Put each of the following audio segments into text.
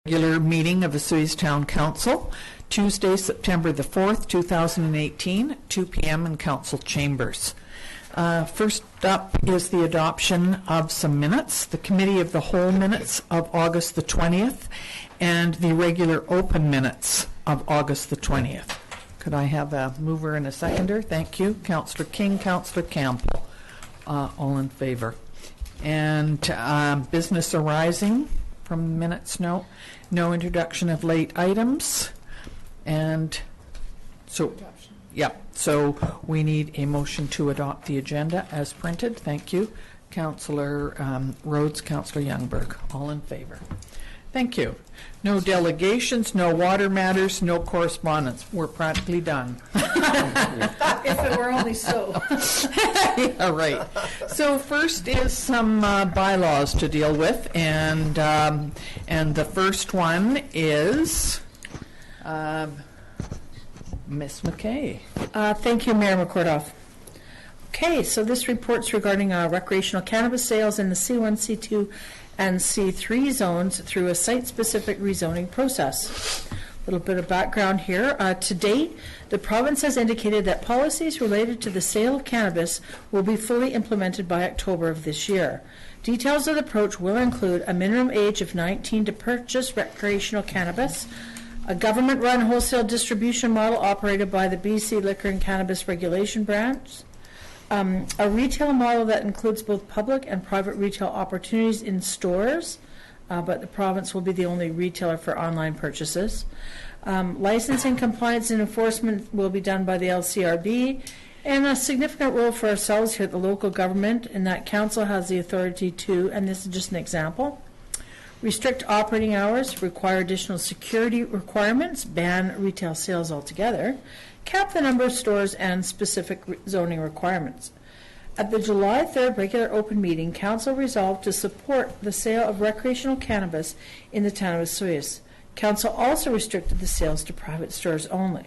Regular meeting of the Osoyoos Town Council, Tuesday, September the 4th, 2018, 2 p.m. in Council Chambers. First up is the adoption of some minutes, the Committee of the Whole minutes of August the 20th, and the regular open minutes of August the 20th. Could I have a mover and a seconder? Thank you. Councillor King, Councillor Campbell, all in favor. And business arising from minutes, no introduction of late items, and so so we need a motion to adopt the agenda as printed. Thank you. Councillor Rhodes, Councillor Youngberg, all in favor. Thank you. No delegations, no water matters, no correspondence. We're practically done. If it were only so. Yeah, right. So first is some bylaws to deal with, and the first one is Ms. McKay. Thank you, Mayor McCordoff. Okay, so this report's regarding recreational cannabis sales in the C1, C2, and C3 zones through a site-specific rezoning process. A little bit of background here. To date, the province has indicated that policies related to the sale of cannabis will be fully implemented by October of this year. Details of the approach will include a minimum age of 19 to purchase recreational cannabis, a government-run wholesale distribution model operated by the BC Liquor and Cannabis Regulation Branch, a retail model that includes both public and private retail opportunities in stores, but the province will be the only retailer for online purchases. Licensing, compliance, and enforcement will be done by the LCRB, and a significant role for ourselves here at the local government, in that council has the authority to, and this is just an example, restrict operating hours, require additional security requirements, ban retail sales altogether, cap the number of stores, and specific zoning requirements. At the July 3rd regular open meeting, Council resolved to support the sale of recreational cannabis in the town of Osoyoos. Council also restricted the sales to private stores only.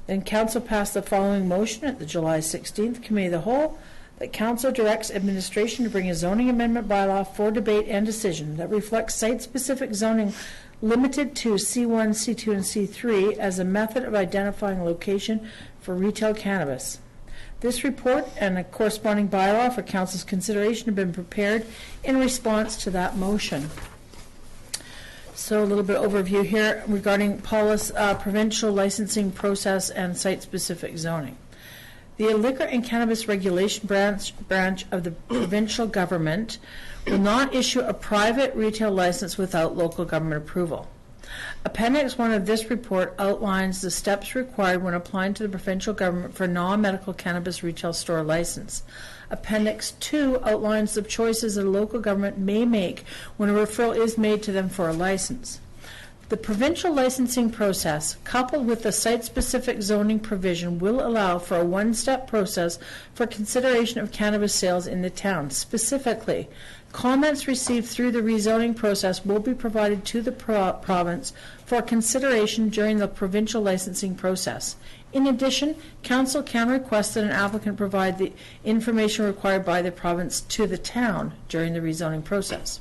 Then Council passed the following motion at the July 16th Committee of the Whole, that Council directs administration to bring a zoning amendment bylaw for debate and decision that reflects site-specific zoning limited to C1, C2, and C3 as a method of identifying location for retail cannabis. This report and a corresponding bylaw for Council's consideration have been prepared in response to that motion. So a little bit of overview here regarding provincial licensing process and site-specific zoning. The Liquor and Cannabis Regulation branch of the provincial government will not issue a private retail license without local government approval. Appendix 1 of this report outlines the steps required when applying to the provincial government for non-medical cannabis retail store license. Appendix 2 outlines the choices that a local government may make when a referral is made to them for a license. The provincial licensing process, coupled with the site-specific zoning provision, will allow for a one-step process for consideration of cannabis sales in the town. Specifically, comments received through the rezoning process will be provided to the province for consideration during the provincial licensing process. In addition, Council can request that an applicant provide the information required by the province to the town during the rezoning process.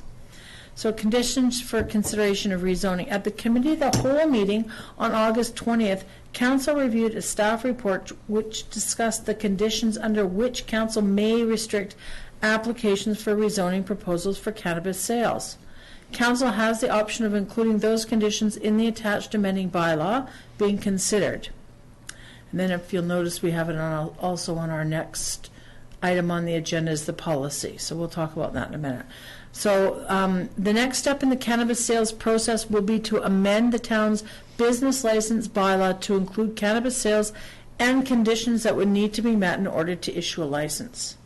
So conditions for consideration of rezoning. At the Committee of the Whole meeting on August 20th, Council reviewed a staff report which discussed the conditions under which Council may restrict applications for rezoning proposals for cannabis sales. Council has the option of including those conditions in the attached amending bylaw being considered. And then if you'll notice, we have it on also on our next item on the agenda is the policy. So we'll talk about that in a minute. So the next step in the cannabis sales process will be to amend the town's business license bylaw to include cannabis sales and conditions that would need to be met in order to issue a license.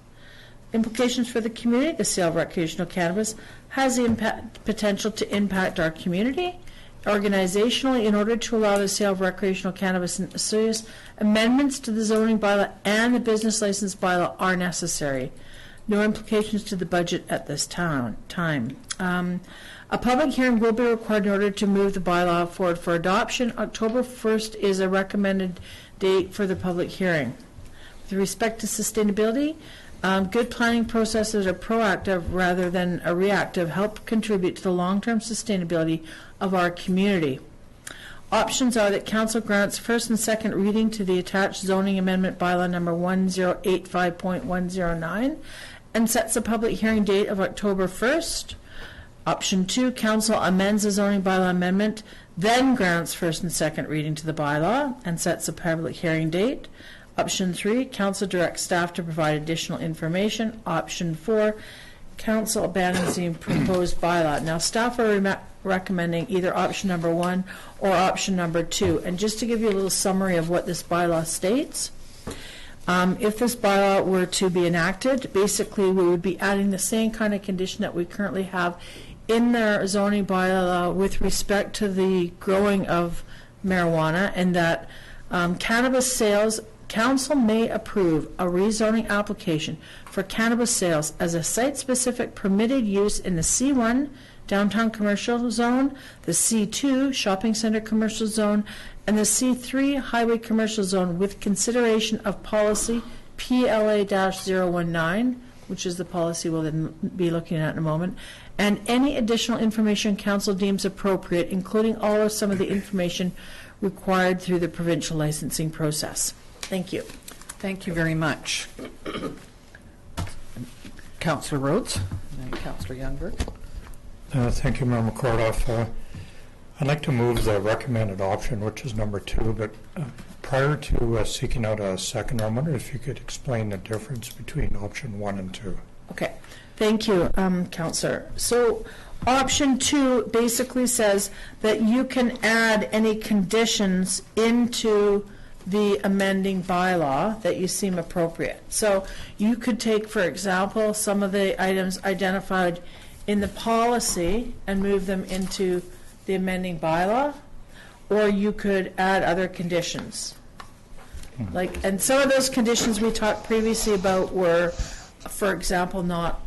Implications for the community. The sale of recreational cannabis has the potential to impact our community. Organizationally, in order to allow the sale of recreational cannabis in Osoyoos, amendments to the zoning bylaw and the business license bylaw are necessary. No implications to the budget at this time. A public hearing will be required in order to move the bylaw forward for adoption. October 1st is a recommended date for the public hearing. With respect to sustainability, Good planning processes are proactive rather than a reactive, help contribute to the long-term sustainability of our community. Options are that council grants first and second reading to the attached zoning amendment bylaw number 1085.109 and sets a public hearing date of October 1st. Option 2, council amends the zoning bylaw amendment, then grants first and second reading to the bylaw and sets a public hearing date. Option 3, council directs staff to provide additional information. Option 4, council abandons the proposed bylaw. Now, staff are recommending either option number 1 or option number 2. And just to give you a little summary of what this bylaw states, if this bylaw were to be enacted, basically we would be adding the same kind of condition that we currently have in the zoning bylaw with respect to the growing of marijuana, and that cannabis sales, council may approve a rezoning application for cannabis sales as a site-specific permitted use in the C1 downtown commercial zone, the C2 shopping center commercial zone, and the C3 highway commercial zone with consideration of policy PLA-019, which is the policy we'll then be looking at in a moment, and any additional information council deems appropriate, including all or some of the information required through the provincial licensing process. Thank you. Thank you very much. Councillor Rhodes and then Councillor Youngberg. Thank you, Member Kordoff. I'd like to move the recommended option, which is number 2, but prior to seeking out a second, I wonder if you could explain the difference between option 1 and 2. Okay. Thank you, Councillor. So option 2 basically says that you can add any conditions into the amending bylaw that you seem appropriate. So you could take, for example, some of the items identified in the policy and move them into the amending bylaw, or you could add other conditions. Like, and some of those conditions we talked previously about were, for example, not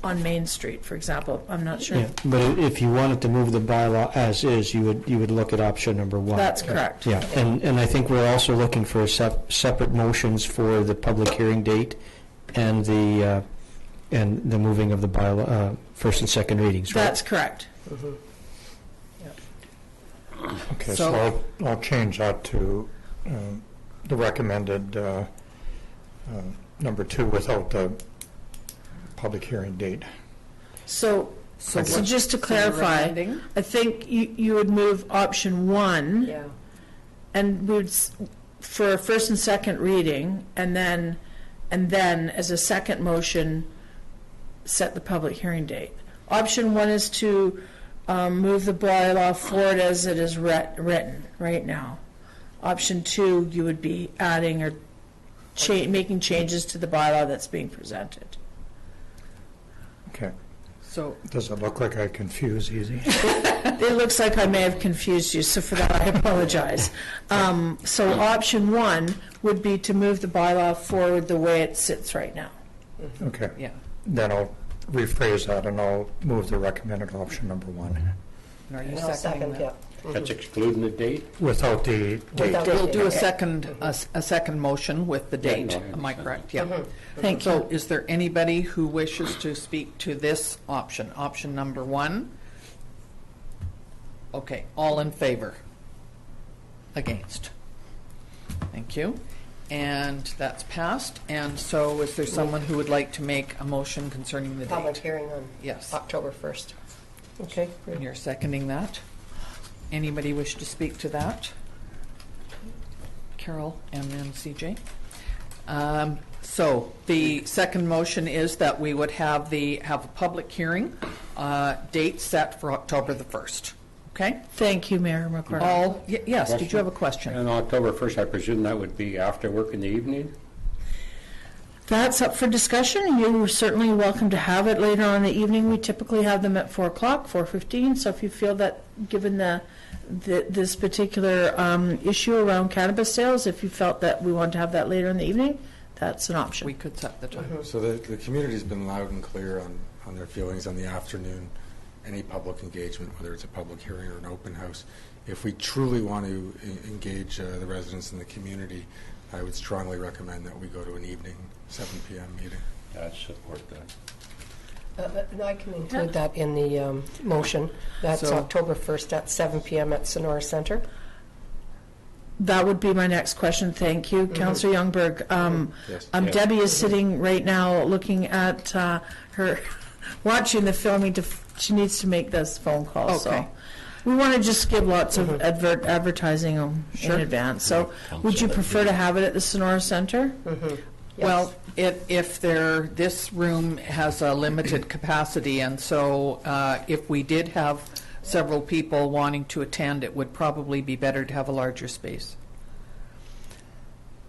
on Main Street, for example. I'm not sure. Yeah, but if you wanted to move the bylaw as is, you would look at option number 1. That's correct. Yeah, and I think we're also looking for separate motions for the public hearing date and the moving of the bylaw first and second readings, right? That's correct. Mm-hmm. Okay, so I'll change that to the recommended number 2 without the public hearing date. So just to clarify, I think you would move option 1 and would for a first and second reading, and then as a second motion set the public hearing date. Option 1 is to move the bylaw forward as it is written right now. Option 2, you would be adding or making changes to the bylaw that's being presented. Okay. So does it look like I confuse easy? It looks like I may have confused you, so for that I apologize. So option 1 would be to move the bylaw forward the way it sits right now. Okay. yeah. Then I'll rephrase that and I'll move the recommended option number 1. Are you And I'll seconding second, that? yeah. That's excluding the date? Without the date. Without- We'll do a Okay. second motion with the date. no, I Am I correct? Yeah. Thank you. So is there anybody who wishes to speak to this option, option number 1? Okay, all in favor? Against? Thank you. And that's passed. And so is there someone who would like to make a motion concerning the Public date? hearing on Yes. October 1st. Okay, And you're seconding that? Anybody wish to speak to that? Carol and then CJ. So the second motion is that we would have a public hearing, date set for October the 1st. Okay? Thank you, Mayor McCord. Yes, did you have a question? On October 1st, I presume that would be after work in the evening? That's up for discussion. You're certainly welcome to have it later on in the evening. We typically have them at 4 o'clock, 4:15. So if you feel that, given this particular issue around cannabis sales, if you felt that we want to have that later in the evening, that's an option. We could set the time. So the community's been loud and clear on their feelings on the afternoon, any public engagement, whether it's a public hearing or an open house. If we truly want to engage the residents in the community, I would strongly recommend that we go to an evening 7 p.m. meeting. I support that. And I can include that in the motion. That's So- October 1st at 7 p.m. at Sonora Center. That would be my next question. Thank you, Councillor Youngberg. Yes. Yes. Debbie is sitting right now looking at her, watching the filming. She needs to make this phone call. Okay. So we want to just give lots of advertising in advance. So would you prefer to have it at the Sonora Center? Well, if this room has a limited capacity, and so if we did have several people wanting to attend, it would probably be better to have a larger space.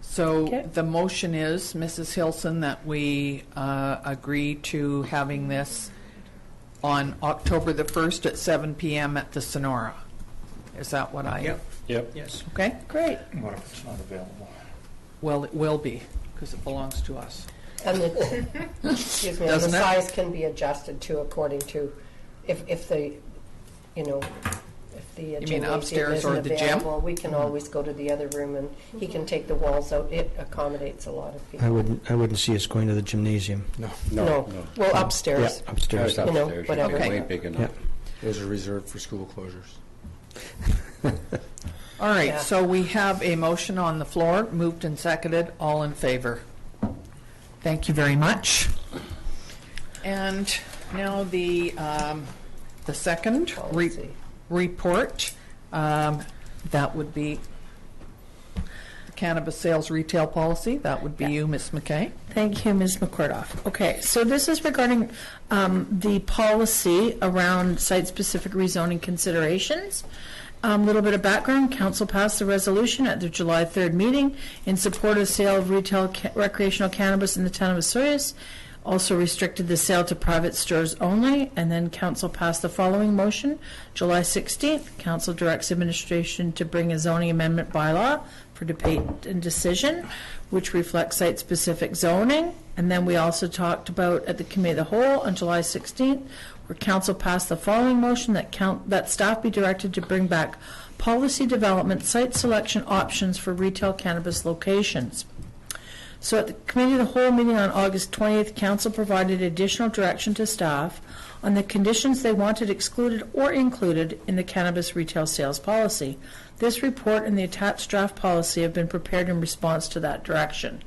So Okay. the motion is, Mrs. Hilson, that we agree to having this on October the 1st at 7 p.m. at the Sonora. Is that what I? Yep. Yes. Okay. Great. What if it's not available? Well, it will be, because it belongs to us. And the, excuse me, and the Doesn't it? size can be adjusted to according to if the, you know, if the mean gymnasium upstairs or isn't the gym? available, we can always go to the other room and he can take the walls out. It accommodates a lot of people. I wouldn't see us going to the gymnasium. No, No. Well, upstairs. Yeah, upstairs. Upstairs, You know, upstairs. whatever. It's Okay. way big enough. those are reserved for school closures. All right, Yeah. so we have a motion on the floor, moved and seconded, all in favor. Thank you very much. And now the second Policy. report, that would be cannabis sales retail policy. That would be you, Ms. McKay. Thank you, Ms. McCordoff. Okay, so this is regarding the policy around site-specific rezoning considerations. A little bit of background. Council passed a resolution at their July 3rd meeting in support of sale of retail recreational cannabis in the town of Osoyoos. Also restricted the sale to private stores only. And then council passed the following motion. July 16th, council directs administration to bring a zoning amendment bylaw for debate and decision, which reflects site-specific zoning. And then we also talked about at the committee of the whole on July 16th, where council passed the following motion that staff be directed to bring back policy development site selection options for retail cannabis locations. So at the committee of the whole meeting on August 20th, council provided additional direction to staff on the conditions they wanted excluded or included in the cannabis retail sales policy. This report and the attached draft policy have been prepared in response to that direction.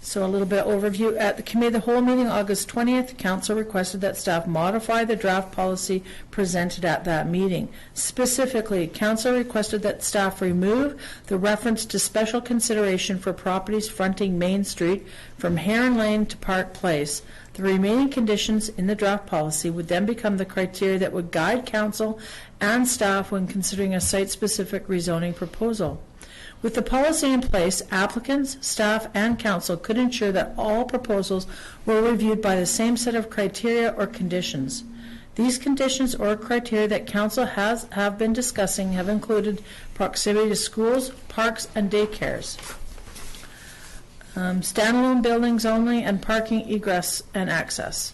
So a little bit overview. At the committee of the whole meeting, August 20th, council requested that staff modify the draft policy presented at that meeting. Specifically, council requested that staff remove the reference to special consideration for properties fronting Main Street from Heron Lane to Park Place. The remaining conditions in the draft policy would then become the criteria that would guide council and staff when considering a site-specific rezoning proposal. With the policy in place, applicants, staff, and council could ensure that all proposals were reviewed by the same set of criteria or conditions. These conditions or criteria that council have been discussing have included proximity to schools, parks, and daycares, standalone buildings only, and parking, egress, and access.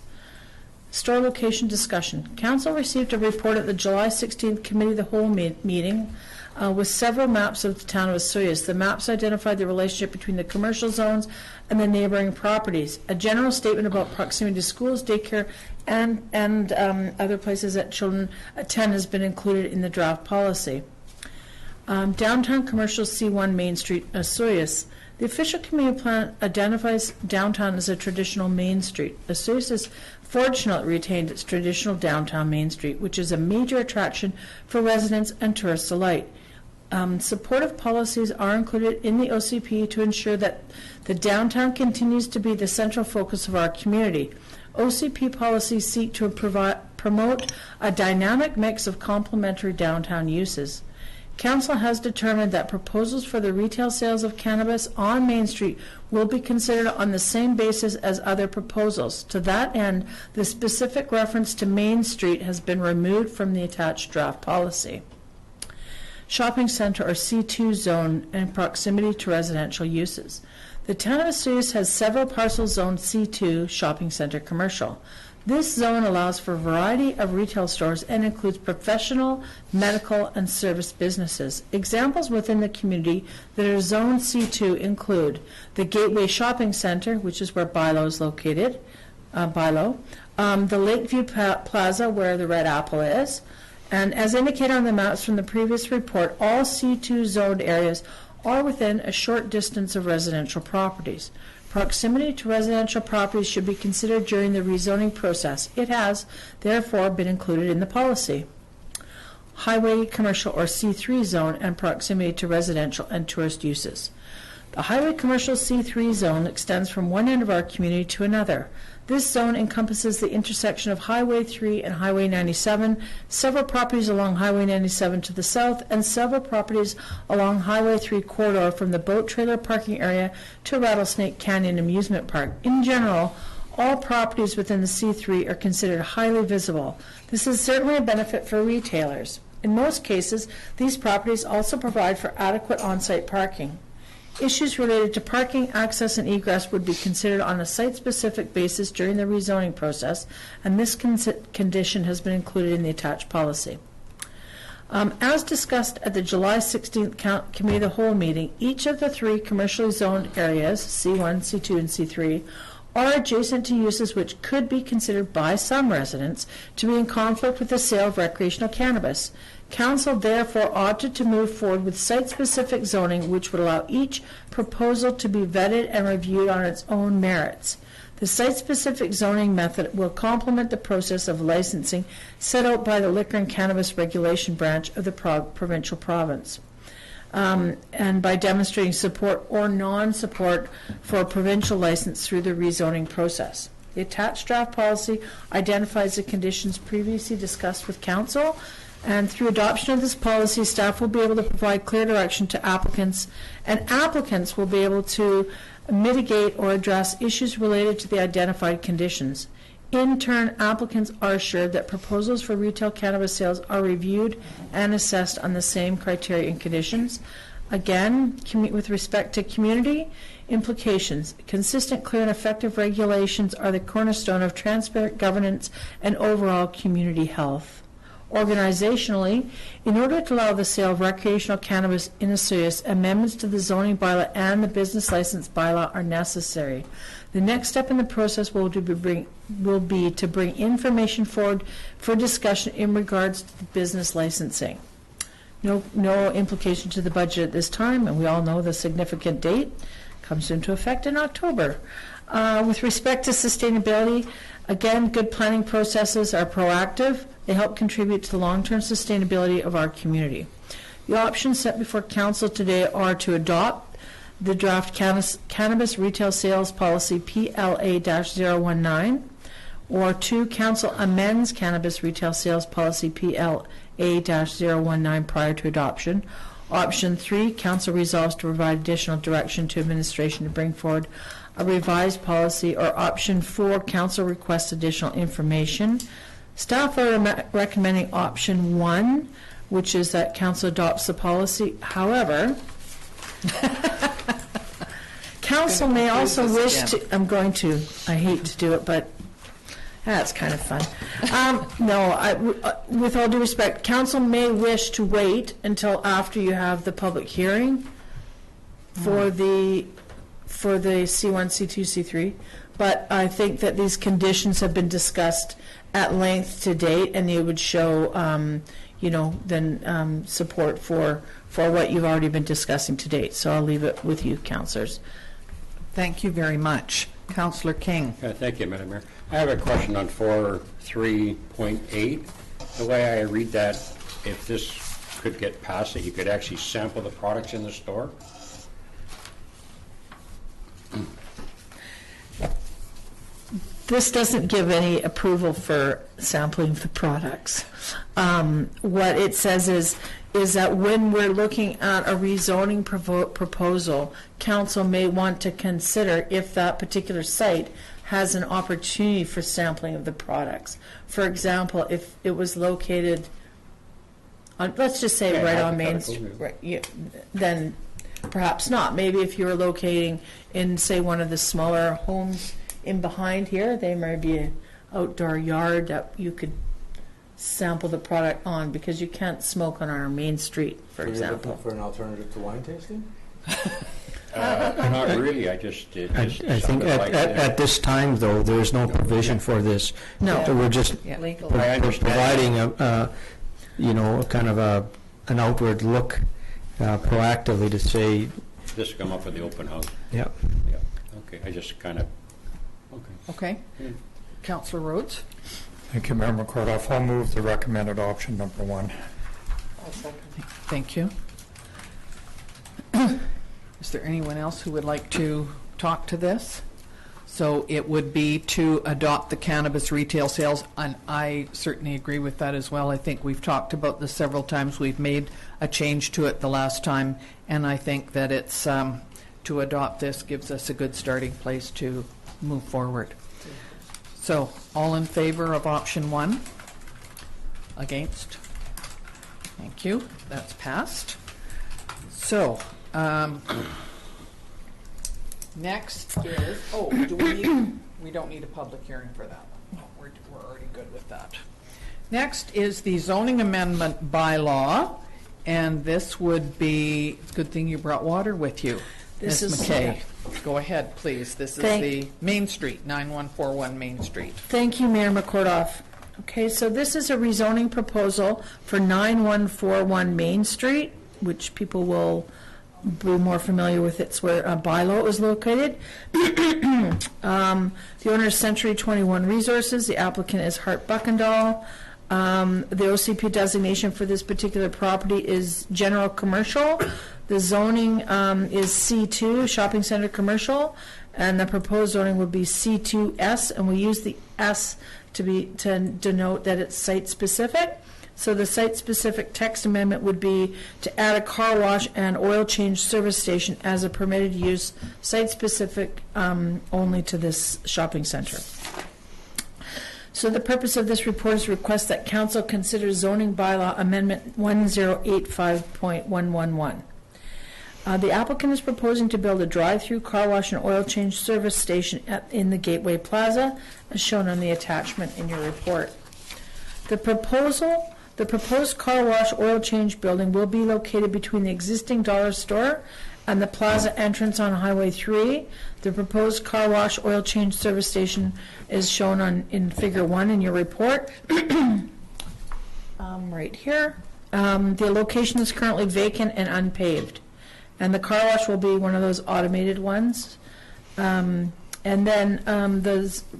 Store location discussion. Council received a report at the July 16th Committee of the Whole meeting with several maps of the town of Osoyoos. The maps identified the relationship between the commercial zones and the neighboring properties. A general statement about proximity to schools, daycare, and other places that children attend has been included in the draft policy. Downtown commercial C1 Main Street, Osoyoos. The official community plan identifies downtown as a traditional Main Street. Osoyoos has fortunately retained its traditional downtown Main Street, which is a major attraction for residents and tourists alike. Supportive policies are included in the OCP to ensure that the downtown continues to be the central focus of our community. OCP policies seek to promote a dynamic mix of complementary downtown uses. Council has determined that proposals for the retail sales of cannabis on Main Street will be considered on the same basis as other proposals. To that end, the specific reference to Main Street has been removed from the attached draft policy. Shopping center or C2 zone and proximity to residential uses. The town of Osoyoos has several parcels zoned C2 shopping center commercial. This zone allows for a variety of retail stores and includes professional, medical, and service businesses. Examples within the community that are Zone C2 include the Gateway Shopping Center, which is where Bylaw is located, Bylaw, the Lakeview Plaza, where the Red Apple is, and as indicated on the maps from the previous report, all C2 zoned areas are within a short distance of residential properties. Proximity to residential properties should be considered during the rezoning process. It has, therefore, been included in the policy. Highway, commercial, or C3 zone and proximity to residential and tourist uses. The highway commercial C3 zone extends from one end of our community to another. This zone encompasses the intersection of Highway 3 and Highway 97, several properties along Highway 97 to the south, and several properties along Highway 3 corridor from the boat trailer parking area to Rattlesnake Canyon Amusement Park. In general, all properties within the C3 are considered highly visible. This is certainly a benefit for retailers. In most cases, these properties also provide for adequate on-site parking. Issues related to parking, access, and egress would be considered on a site-specific basis during the rezoning process, and this condition has been included in the attached policy. As discussed at the July 16th Committee of the Whole meeting, each of the three commercially zoned areas, C1, C2, and C3, are adjacent to uses which could be considered by some residents to be in conflict with the sale of recreational cannabis. Council therefore opted to move forward with site-specific zoning, which would allow each proposal to be vetted and reviewed on its own merits. The site-specific zoning method will complement the process of licensing set out by the Liquor and Cannabis Regulation Branch of the provincial province. And by demonstrating support or non-support for a provincial license through the rezoning process. The attached draft policy identifies the conditions previously discussed with Council, and through adoption of this policy, staff will be able to provide clear direction to applicants, and applicants will be able to mitigate or address issues related to the identified conditions. In turn, applicants are assured that proposals for retail cannabis sales are reviewed and assessed on the same criteria and conditions. Again, with respect to community implications, consistent, clear, and effective regulations are the cornerstone of transparent governance and overall community health. Organizationally, in order to allow the sale of recreational cannabis in Osoyoos, amendments to the zoning bylaw and the business license bylaw are necessary. The next step in the process will be to bring information forward for discussion in regards to the business licensing. No implication to the budget at this time, and we all know the significant date comes into effect in October. With respect to sustainability, again, good planning processes are proactive. They help contribute to the long-term sustainability of our community. The options set before Council today are to adopt the draft cannabis retail sales policy PLA-019, or 2, Council amends cannabis retail sales policy PLA-019 prior to adoption. Option 3, Council resolves to provide additional direction to administration to bring forward a revised policy. Or Option 4, Council requests additional information. Staff are recommending Option 1, which is that Council adopts the policy. However, Council may also wish to, I hate to do it, but that's kind of fun. With all due respect, Council may wish to wait until after you have the public hearing for the C1, C2, C3, but I think that these conditions have been discussed at length to date, and they would show, support for what you've already been discussing to date. So I'll leave it with you, councillors. Thank you very much. Councillor King. Thank you, Madam Mayor. I have a question on 4.3.8. The way I read that, if this could get passed, that you could actually sample the products in the store. This doesn't give any approval for sampling the products. What it says is that when we're looking at a rezoning proposal, council may want to consider if that particular site has an opportunity for sampling of the products. For example, if it was located on, let's just say right on Main Street, right, then perhaps not. Maybe if you were locating in, say, one of the smaller homes in behind here, they may be outdoor yard that you could sample the product on, because you can't smoke on our main street, for So you're example. looking for an alternative to wine tasting? Not really, I just, it I just I think sounded like that. at this time, though, there is no provision for this. No. We're just Yeah. Legal. I understand. providing kind of an outward look proactively to say, This come up at the open house. yeah. Yeah, okay, I just kind of, okay. Okay. Councillor Rhodes? Thank you, Mayor McCordoff. I'll move the recommended option number 1. I'll second. Thank you. Is there anyone else who would like to talk to this? So it would be to adopt the cannabis retail sales, and I certainly agree with that as well. I think we've talked about this several times. We've made a change to it the last time, and I think that it's to adopt this gives us a good starting place to move forward. So, all in favor of option 1? Against? Thank you. That's passed. So, next is, we don't need a public hearing for that one. No, we're already good with that. Next is the zoning amendment bylaw, and this would be, good thing you brought water with you. This Ms. is- McKay, go ahead, please. This is the Main Street, 9141 Main Street. Thank you, Mayor McCordoff. Okay, so this is a rezoning proposal for 9141 Main Street, which people will be more familiar with. It's where Bylaw is located. The owner is Century 21 Resources. The applicant is Hart Buckendall. The OCP designation for this particular property is general commercial. The zoning is C2, shopping center commercial, and the proposed zoning would be C2S, and we use the S to denote that it's site specific. So the site-specific text amendment would be to add a car wash and oil change service station as a permitted use, site-specific only to this shopping center. So the purpose of this report is to request that council consider zoning bylaw amendment 1085.111. The applicant is proposing to build a drive-through car wash and oil change service station in the Gateway Plaza, as shown on the attachment in your report. The proposed car wash oil change building will be located between the existing dollar store and the plaza entrance on Highway 3. The proposed car wash oil change service station is shown in Figure 1 in your report. Right here. The location is currently vacant and unpaved. And the car wash will be one of those automated ones. And then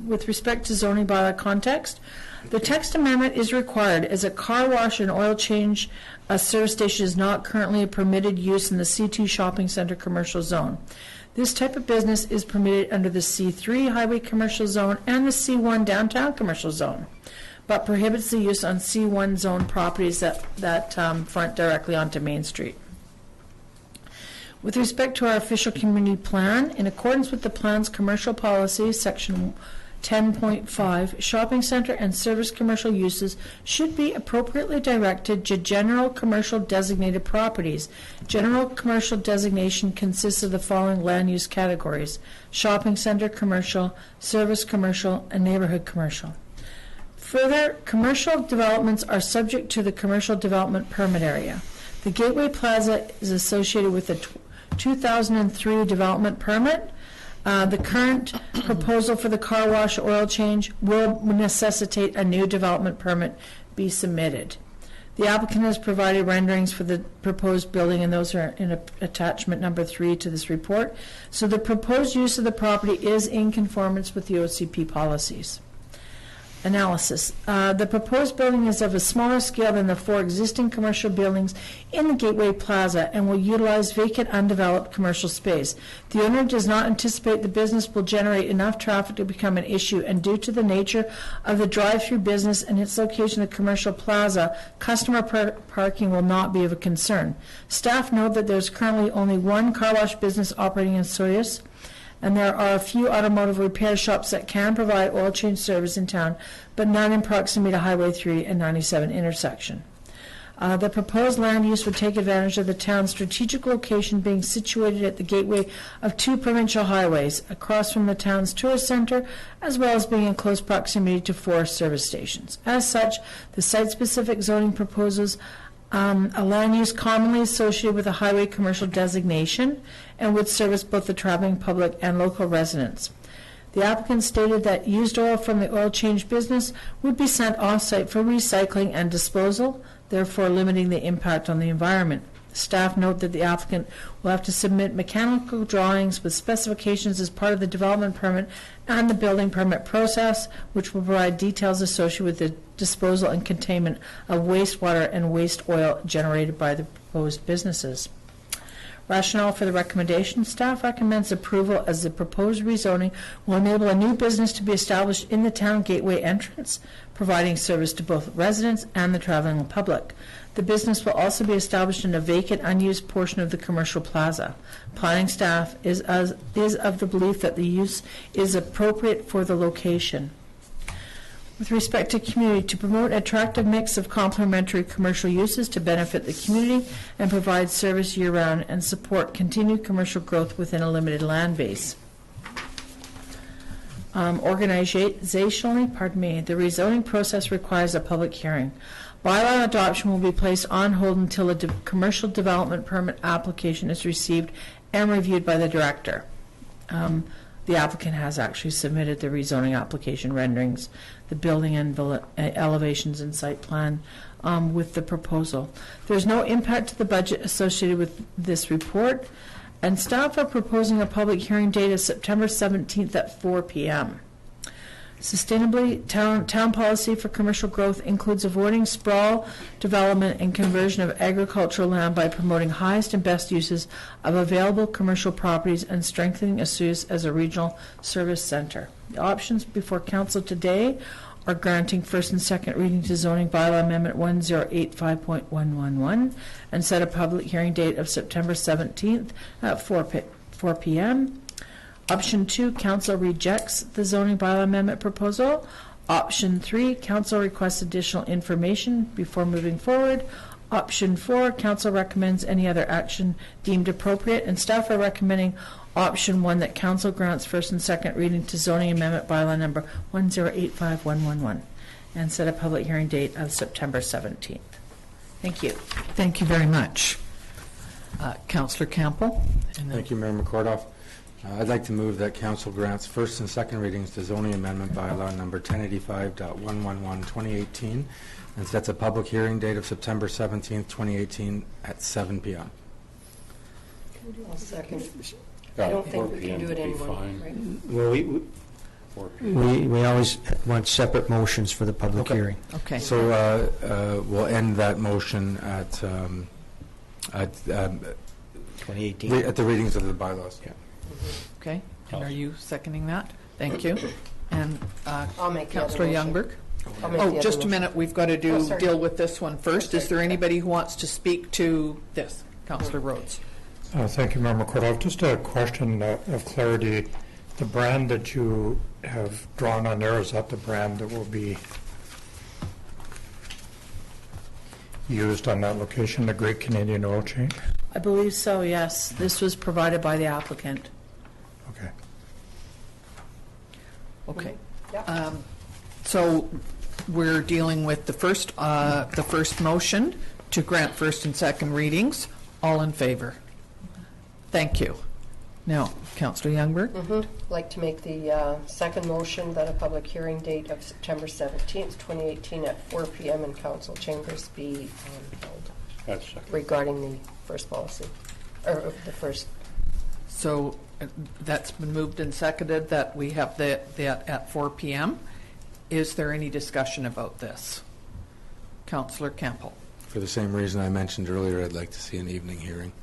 with respect to zoning bylaw context, the text amendment is required as a car wash and oil change service station is not currently a permitted use in the C2 shopping center commercial zone. This type of business is permitted under the C3 highway commercial zone and the C1 downtown commercial zone, but prohibits the use on C1 zone properties that front directly onto Main Street. With respect to our official community plan, in accordance with the plan's commercial policy, section 10.5, shopping center and service commercial uses should be appropriately directed to general commercial designated properties. General commercial designation consists of the following land use categories: shopping center commercial, service commercial, and neighborhood commercial. Further, commercial developments are subject to the commercial development permit area. The Gateway Plaza is associated with the 2003 development permit. The current proposal for the car wash oil change will necessitate a new development permit be submitted. The applicant has provided renderings for the proposed building, and those are in attachment number 3 to this report. So the proposed use of the property is in conformance with the OCP policies. Analysis. The proposed building is of a smaller scale than the 4 existing commercial buildings in the Gateway Plaza and will utilize vacant, undeveloped commercial space. The owner does not anticipate the business will generate enough traffic to become an issue, and due to the nature of the drive-through business and its location in the commercial plaza, customer parking will not be of a concern. Staff note that there's currently only 1 car wash business operating in Soyuz, and there are a few automotive repair shops that can provide oil change service in town, but none in proximity to Highway 3 and 97 intersection. The proposed land use would take advantage of the town's strategic location being situated at the gateway of 2 provincial highways across from the town's tourist center, as well as being in close proximity to 4 service stations. As such, the site-specific zoning proposes a land use commonly associated with a highway commercial designation and would service both the traveling public and local residents. The applicant stated that used oil from the oil change business would be sent off-site for recycling and disposal, therefore limiting the impact on the environment. Staff note that the applicant will have to submit mechanical drawings with specifications as part of the development permit and the building permit process, which will provide details associated with the disposal and containment of wastewater and waste oil generated by the proposed businesses. Rationale for the recommendation: staff recommends approval as the proposed rezoning will enable a new business to be established in the town gateway entrance, providing service to both residents and the traveling public. The business will also be established in a vacant, unused portion of the commercial plaza. Planning staff is of the belief that the use is appropriate for the location. With respect to community, to promote an attractive mix of complementary commercial uses to benefit the community and provide service year-round and support continued commercial growth within a limited land base. Organizationally, the rezoning process requires a public hearing. Bylaw adoption will be placed on hold until a commercial development permit application is received and reviewed by the director. The applicant has actually submitted the rezoning application renderings, the building and elevations and site plan with the proposal. There's no impact to the budget associated with this report, and staff are proposing a public hearing date of September 17th at 4 p.m. Sustainably, town policy for commercial growth includes avoiding sprawl, development, and conversion of agricultural land by promoting highest and best uses of available commercial properties and strengthening Osoyoos as a regional service center. The options before council today are granting first and second reading to zoning bylaw amendment 1085.111 and set a public hearing date of September 17th at 4 p.m. Option 2, council rejects the zoning bylaw amendment proposal. Option 3, council requests additional information before moving forward. Option 4, council recommends any other action deemed appropriate, and staff are recommending option 1, that council grants first and second reading to zoning amendment bylaw number 1085.111 and set a public hearing date of September 17th. Thank you. Thank you very much. Councillor Campbell. Thank you, Mayor McCordoff. I'd like to move that council grants first and second readings to zoning amendment bylaw number 1085.111/2018 and sets a public hearing date of September 17th, 2018 at 7 p.m. I'll second. I don't think we can do it anymore. Right? Well, we always want separate motions for the public hearing. Okay. So we'll end that motion at 2018. at the readings of the bylaws. Yeah. Okay. And are you seconding that? Thank you. And I'll make the other Councillor motion. Youngberg. I'll make the Oh, other just a motion. minute. We've got to sorry. deal with this one first. Is there anybody who wants to speak to this? Councillor Rhodes. Thank you, Member Cordova. Just a question of clarity. The brand that you have drawn on there, is that the brand that will be used on that location, the Great Canadian Oil Change? I believe so, yes. This was provided by the applicant. Okay. Okay. Yeah. So we're dealing with the first motion to grant first and second readings. All in favor? Thank you. Now, Councillor Youngberg. Like to make the second motion that a public hearing date of September 17th, 2018 at 4 p.m. in council chambers be held That's second. regarding the first policy, or the first. So that's been moved and seconded that we have that at 4 p.m. Is there any discussion about this? Councillor Campbell. For the same reason I mentioned earlier, I'd like to see an evening hearing.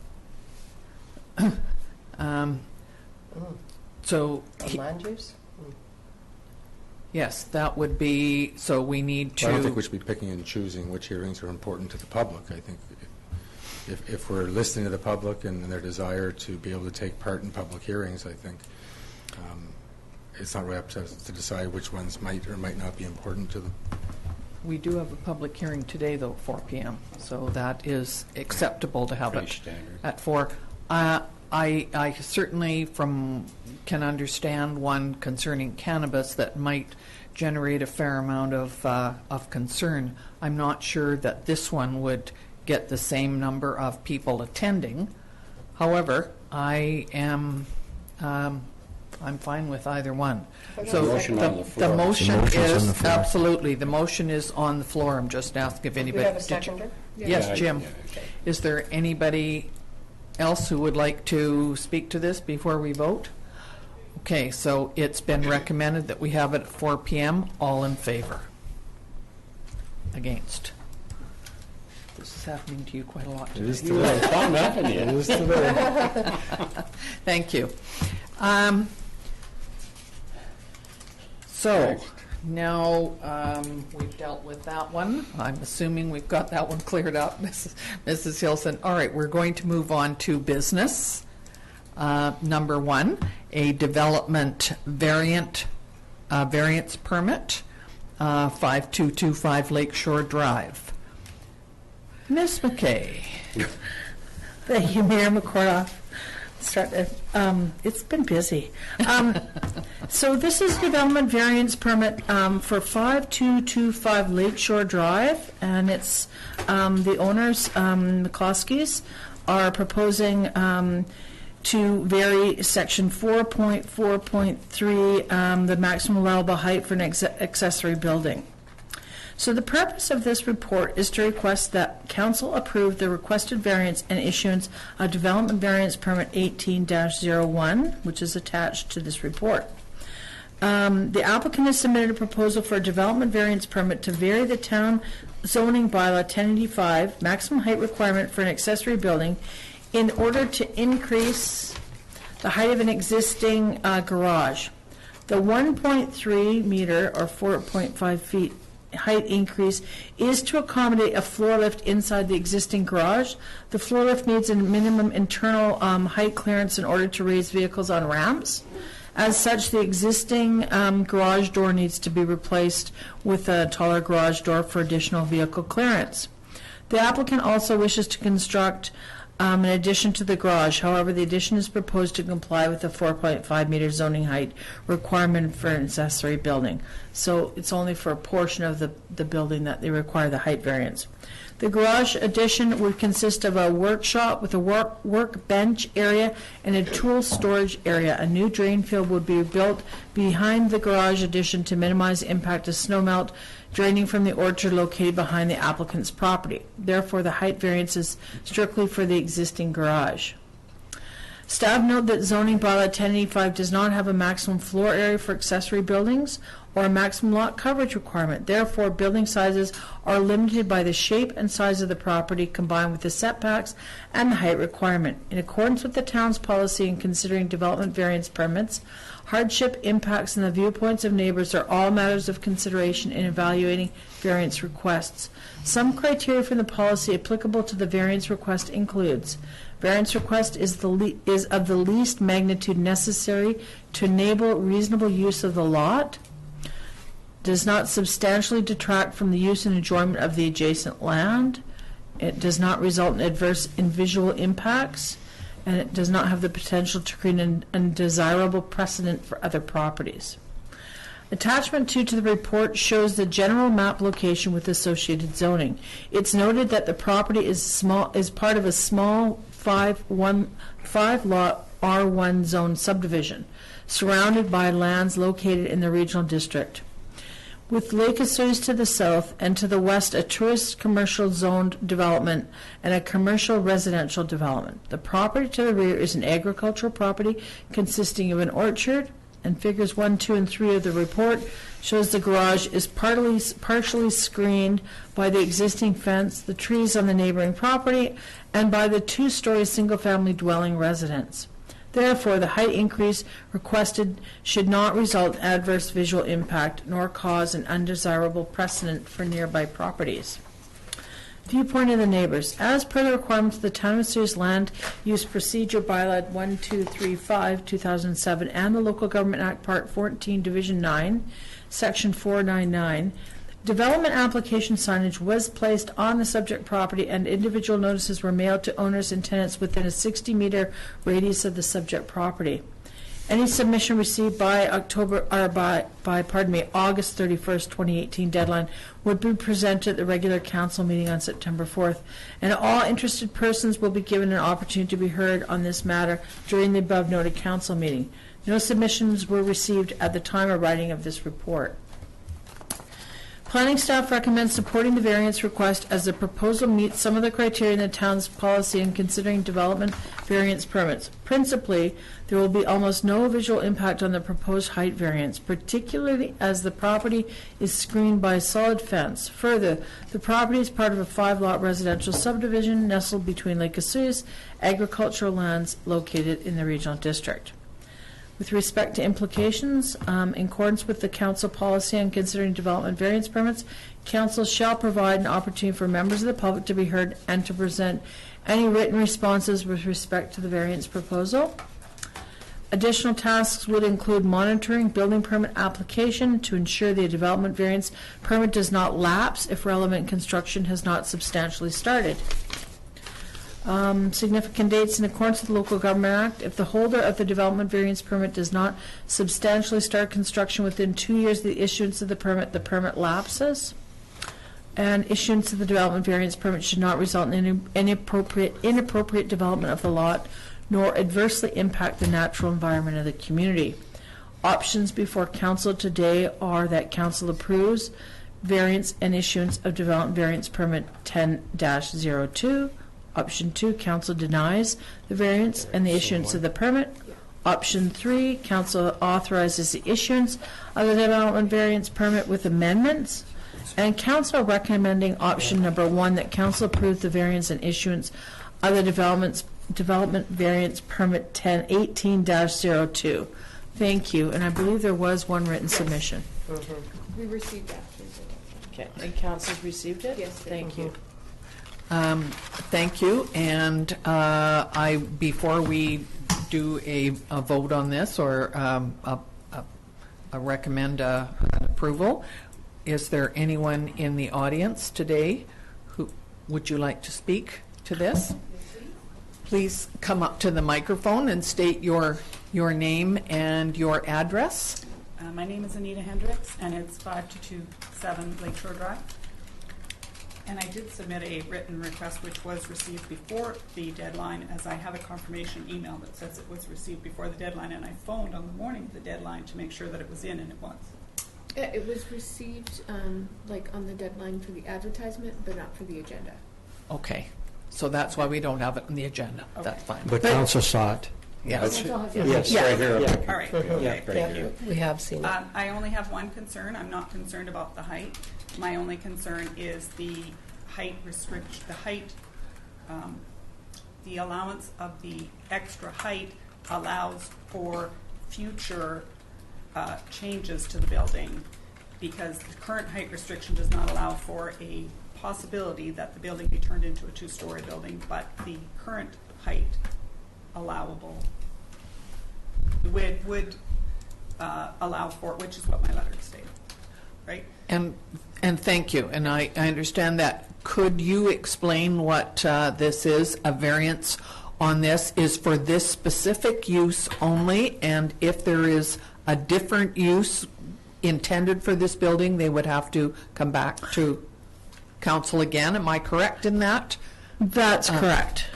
So, On land use? yes, that would be, so we need to. I don't think we should be picking and choosing which hearings are important to the public. I think if we're listening to the public and their desire to be able to take part in public hearings, I think it's not really up to us to decide which ones might or might not be important to them. We do have a public hearing today, though, 4 p.m., so that is acceptable to have Pretty it standard. at 4. I certainly can understand one concerning cannabis that might generate a fair amount of concern. I'm not sure that this one would get the same number of people attending. However, I'm fine with either one. So Motion on the floor. the motion The motion's on is the floor. absolutely, the motion is on the floor. I'm just asking if Do anybody. we have a did you- seconder? Yes, Yeah, Jim. yeah, okay. Is there anybody else who would like to speak to this before we vote? Okay, so it's been recommended that we have it at 4 p.m. All in favor? Against? This is happening to you quite a lot It is today. today. Fun, haven't It you? is today. Thank you. So, now we've dealt with that one. I'm assuming we've got that one cleared up, Mrs. Hilson. All right, we're going to move on to business. Number 1, a development variance permit, 5225 Lakeshore Drive. Ms. McKay. Thank you, Mayor McCordoff. It's been busy. So this is development variance permit for 5225 Lakeshore Drive, and it's the owners, McCloskey's, are proposing to vary section 4.4.3, the maximum allowable height for an accessory building. So the purpose of this report is to request that council approve the requested variance and issuance of development variance permit 18-01, which is attached to this report. The applicant has submitted a proposal for a development variance permit to vary the town zoning bylaw 1085 maximum height requirement for an accessory building in order to increase the height of an existing garage. The 1.3 meter or 4.5 feet height increase is to accommodate a floor lift inside the existing garage. The floor lift needs a minimum internal height clearance in order to raise vehicles on ramps. As such, the existing garage door needs to be replaced with a taller garage door for additional vehicle clearance. The applicant also wishes to construct an addition to the garage. However, the addition is proposed to comply with the 4.5 meter zoning height requirement for an accessory building. So it's only for a portion of the building that they require the height variance. The garage addition would consist of a workshop with a workbench area and a tool storage area. A new drain field would be built behind the garage addition to minimize the impact of snowmelt draining from the orchard located behind the applicant's property. Therefore, the height variance is strictly for the existing garage. Staff note that zoning bylaw 1085 does not have a maximum floor area for accessory buildings or a maximum lot coverage requirement. Therefore, building sizes are limited by the shape and size of the property combined with the setbacks and the height requirement. In accordance with the town's policy in considering development variance permits, hardship, impacts, and the viewpoints of neighbors are all matters of consideration in evaluating variance requests. Some criteria from the policy applicable to the variance request includes: variance request is of the least magnitude necessary to enable reasonable use of the lot, does not substantially detract from the use and enjoyment of the adjacent land, it does not result in adverse visual impacts, and it does not have the potential to create an undesirable precedent for other properties. Attachment 2 to the report shows the general map location with associated zoning. It's noted that the property is part of a small 5-lot R1 zone subdivision, surrounded by lands located in the regional district. With Lake Osoyoos to the south and to the west, a tourist commercial zoned development and a commercial residential development. The property to the rear is an agricultural property consisting of an orchard, and figures 1, 2, and 3 of the report shows the garage is partially screened by the existing fence, the trees on the neighboring property, and by the 2-story single-family dwelling residence. Therefore, the height increase requested should not result in adverse visual impact nor cause an undesirable precedent for nearby properties. Viewpoint of the neighbors. As per the requirements of the Town of Osoyoos Land Use Procedure Bylaw 1235, 2007, and the Local Government Act Part 14, Division 9, Section 499, Development application signage was placed on the subject property and individual notices were mailed to owners and tenants within a 60-meter radius of the subject property. Any submission received by August 31st, 2018 deadline would be presented at the regular council meeting on September 4th, and all interested persons will be given an opportunity to be heard on this matter during the above noted council meeting. No submissions were received at the time of writing of this report. Planning staff recommends supporting the variance request as the proposal meets some of the criteria in the town's policy in considering development variance permits. Principally, there will be almost no visual impact on the proposed height variance, particularly as the property is screened by a solid fence. Further, the property is part of a 5-lot residential subdivision nestled between Lake Osoyoos agricultural lands located in the regional district. With respect to implications, in accordance with the council policy on considering development variance permits, council shall provide an opportunity for members of the public to be heard and to present any written responses with respect to the variance proposal. Additional tasks would include monitoring building permit application to ensure the development variance permit does not lapse if relevant construction has not substantially started. Significant dates in accordance with the Local Government Act. If the holder of the development variance permit does not substantially start construction within 2 years of the issuance of the permit lapses. And issuance of the development variance permit should not result in any inappropriate development of the lot, nor adversely impact the natural environment of the community. Options before council today are that council approves variance and issuance of development variance permit 10-02. Option 2, council denies the variance and the issuance of the permit. Option 3, council authorizes the issuance of the development variance permit with amendments. And council recommending option number 1, that council approve the variance and issuance of the development variance permit 1018-02. Thank you. And I believe there was one written submission. We received that. Okay. And council's received it? Yes. Thank you. Thank you, and before we do a vote on this or recommend an approval, is there anyone in the audience today who would you like to speak to this? Please come up to the microphone and state your name and your address. My name is Anita Hendricks, and it's 5227 Lakeshore Drive. And I did submit a written request which was received before the deadline, as I have a confirmation email that says it was received before the deadline, and I phoned on the morning of the deadline to make sure that it was in, and it was. It was received like on the deadline for the advertisement, but not for the agenda. Okay, so that's why we don't have it on the agenda. Okay. That's fine. But council saw it. Yes. Yes, right here. All right. Okay. Thank you. We have seen it. I only have one concern. I'm not concerned about the height. My only concern is the height restriction, the allowance of the extra height allows for future changes to the building, because the current height restriction does not allow for a possibility that the building be turned into a 2-story building, but the current height allowable would allow for, which is what my letter stated, right? And thank you, and I understand that. Could you explain what this is? A variance on this is for this specific use only, and if there is a different use intended for this building, they would have to come back to council again. Am I correct in that? That's correct.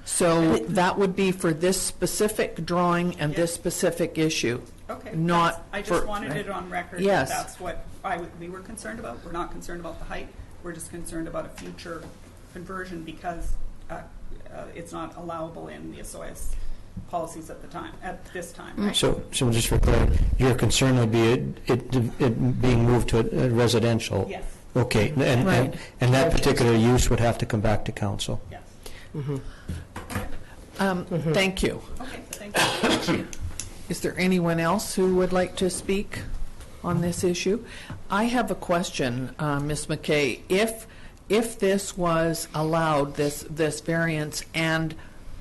So that would be for this specific drawing and this specific issue. Okay. Not I just for, wanted it on record. Yes. That's what we were concerned about. We're not concerned about the height. We're just concerned about a future conversion because it's not allowable in the SOS policies at this time. Right? So just for clarity, your concern would be it being moved to a residential? Yes. Okay, and that particular use would have to come back to council? Yes. Thank you. Okay, thank you. Is there anyone else who would like to speak on this issue? I have a question, Ms. McKay. If this was allowed, this variance, and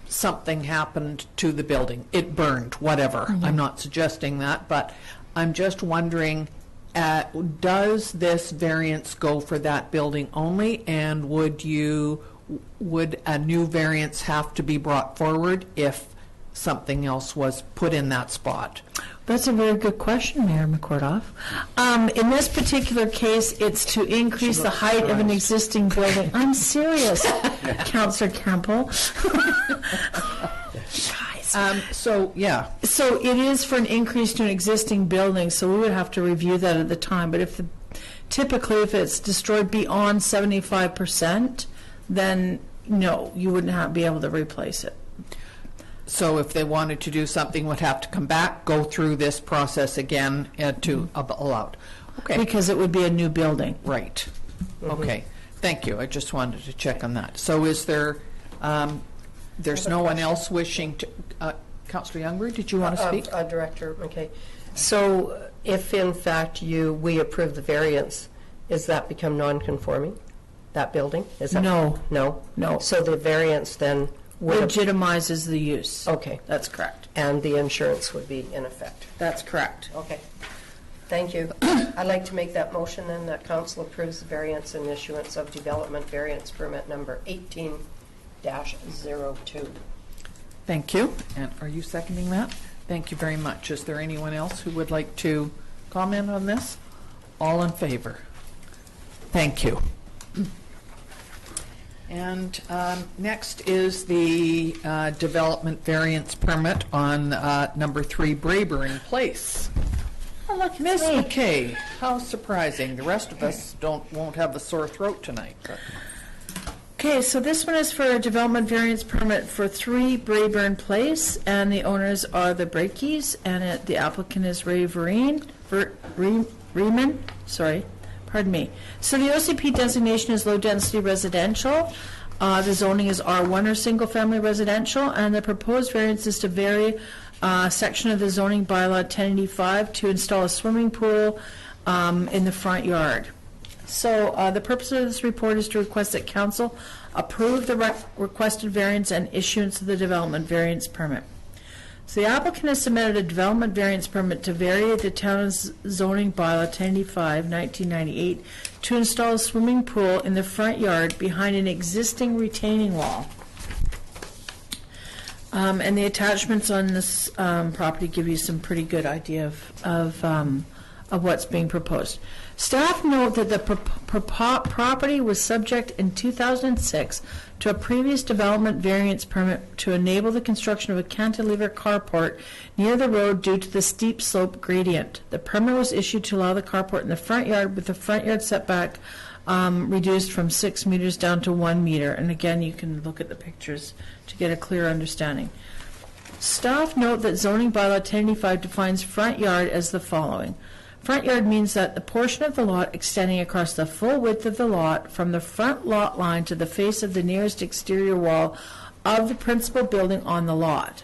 something happened to the building, it burned, whatever. I'm not suggesting that, but I'm just wondering, does this variance go for that building only, and would a new variance have to be brought forward if something else was put in that spot? That's a very good question, Mayor McCordoff. In this particular case, it's to increase the height of an existing building. I'm serious, Councillor Campbell. So it is for an increase to an existing building, so we would have to review that at the time. But typically, if it's destroyed beyond 75%, then no, you wouldn't be able to replace it. So if they wanted to do something, would have to come back, go through this process again to allow it. Okay. Because it would be a new building. Right. Okay. Thank you. I just wanted to check on that. So is there, there's no one else wishing to, Councillor Youngberg, did you want to speak? Director McKay. So if in fact we approve the variance, is that become non-conforming, that building? Is that No. No? So the variance then would legitimizes the use. Okay. That's correct. And the insurance would be in effect. That's correct. Okay. Thank you. I'd like to make that motion then, that council approves the variance and issuance of development variance permit number 18-02. Thank you. And are you seconding that? Thank you very much. Is there anyone else who would like to comment on this? All in favor? Thank you. And next is the development variance permit on number 3 Braeburn Place. Oh, look, Ms. McKay, how surprising. The rest of us won't have a sore throat tonight. But. Okay, so this one is for a development variance permit for 3 Braeburn Place, and the owners are the Breakies, and the applicant is Ray Riemann. Sorry. Pardon me. So the OCP designation is low-density residential. The zoning is R1 or single-family residential, and the proposed variance is to vary a section of the zoning bylaw 1085 to install a swimming pool in the front yard. So the purpose of this report is to request that council approve the requested variance and issuance of the development variance permit. So the applicant has submitted a development variance permit to vary the town's zoning bylaw 1085, 1998, to install a swimming pool in the front yard behind an existing retaining wall. And the attachments on this property give you some pretty good idea of what's being proposed. Staff note that the property was subject in 2006 to a previous development variance permit to enable the construction of a cantilever carport near the road due to the steep slope gradient. The permit was issued to allow the carport in the front yard, with the front yard setback reduced from 6 meters down to 1 meter. And again, you can look at the pictures to get a clear understanding. Staff note that zoning bylaw 1085 defines front yard as the following. Front yard means that the portion of the lot extending across the full width of the lot from the front lot line to the face of the nearest exterior wall of the principal building on the lot,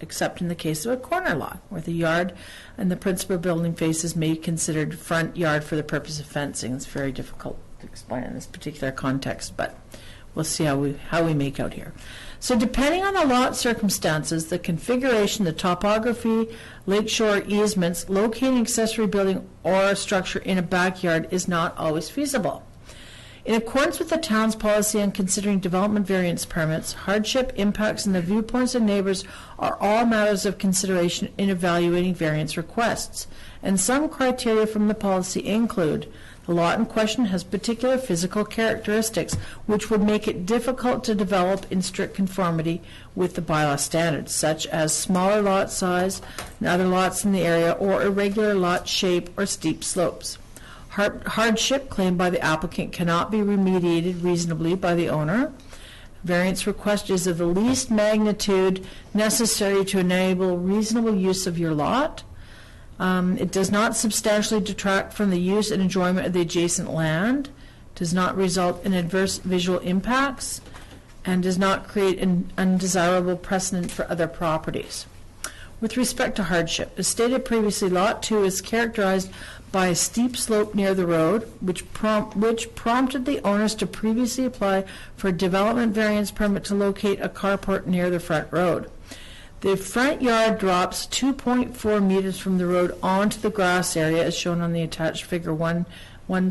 except in the case of a corner lot, where the yard and the principal building faces may be considered front yard for the purpose of fencing. It's very difficult to explain in this particular context, but we'll see how we make out here. So depending on the lot circumstances, the configuration, the topography, lakeshore easements, locating accessory building or structure in a backyard is not always feasible. In accordance with the town's policy on considering development variance permits, hardship, impacts, and the viewpoints of neighbors are all matters of consideration in evaluating variance requests. And some criteria from the policy include: the lot in question has particular physical characteristics which would make it difficult to develop in strict conformity with the bylaw standards, such as smaller lot size than other lots in the area, or irregular lot shape or steep slopes. Hardship claimed by the applicant cannot be remediated reasonably by the owner. Variance request is of the least magnitude necessary to enable reasonable use of your lot. It does not substantially detract from the use and enjoyment of the adjacent land, does not result in adverse visual impacts, and does not create an undesirable precedent for other properties. With respect to hardship, as stated previously, Lot 2 is characterized by a steep slope near the road, which prompted the owners to previously apply for a development variance permit to locate a carport near the front road. The front yard drops 2.4 meters from the road onto the grass area, as shown on the attached figure 1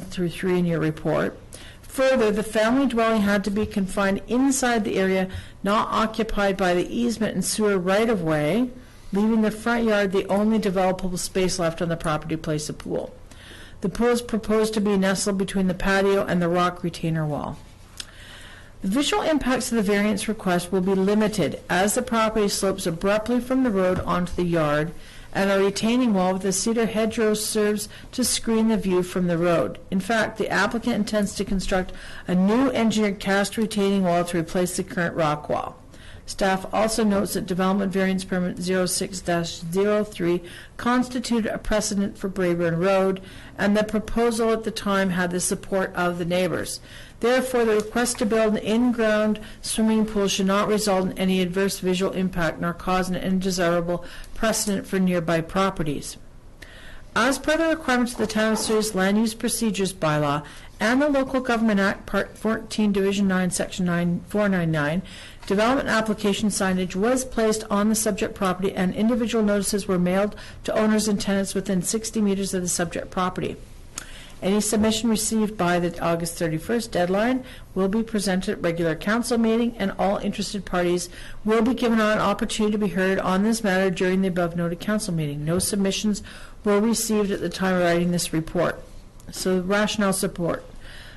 through 3 in your report. Further, the family dwelling had to be confined inside the area not occupied by the easement and sewer right-of-way, leaving the front yard the only developable space left on the property to place a pool. The pool is proposed to be nestled between the patio and the rock retainer wall. The visual impacts of the variance request will be limited as the property slopes abruptly from the road onto the yard, and a retaining wall with a cedar hedgerow serves to screen the view from the road. In fact, the applicant intends to construct a new engineered cast retaining wall to replace the current rock wall. Staff also notes that Development Variance Permit 06-03 constituted a precedent for Braeburn Road, and the proposal at the time had the support of the neighbors. Therefore, the request to build an in-ground swimming pool should not result in any adverse visual impact nor cause an undesirable precedent for nearby properties. As per the requirements of the Town of Surrey's Land Use Procedures Bylaw and the Local Government Act, Part 14, Division 9, Section 499, development application signage was placed on the subject property and individual notices were mailed to owners and tenants within 60 meters of the subject property. Any submission received by the August 31st deadline will be presented at regular council meeting, and all interested parties will be given an opportunity to be heard on this matter during the above noted council meeting. No submissions were received at the time of writing this report. So rationale support.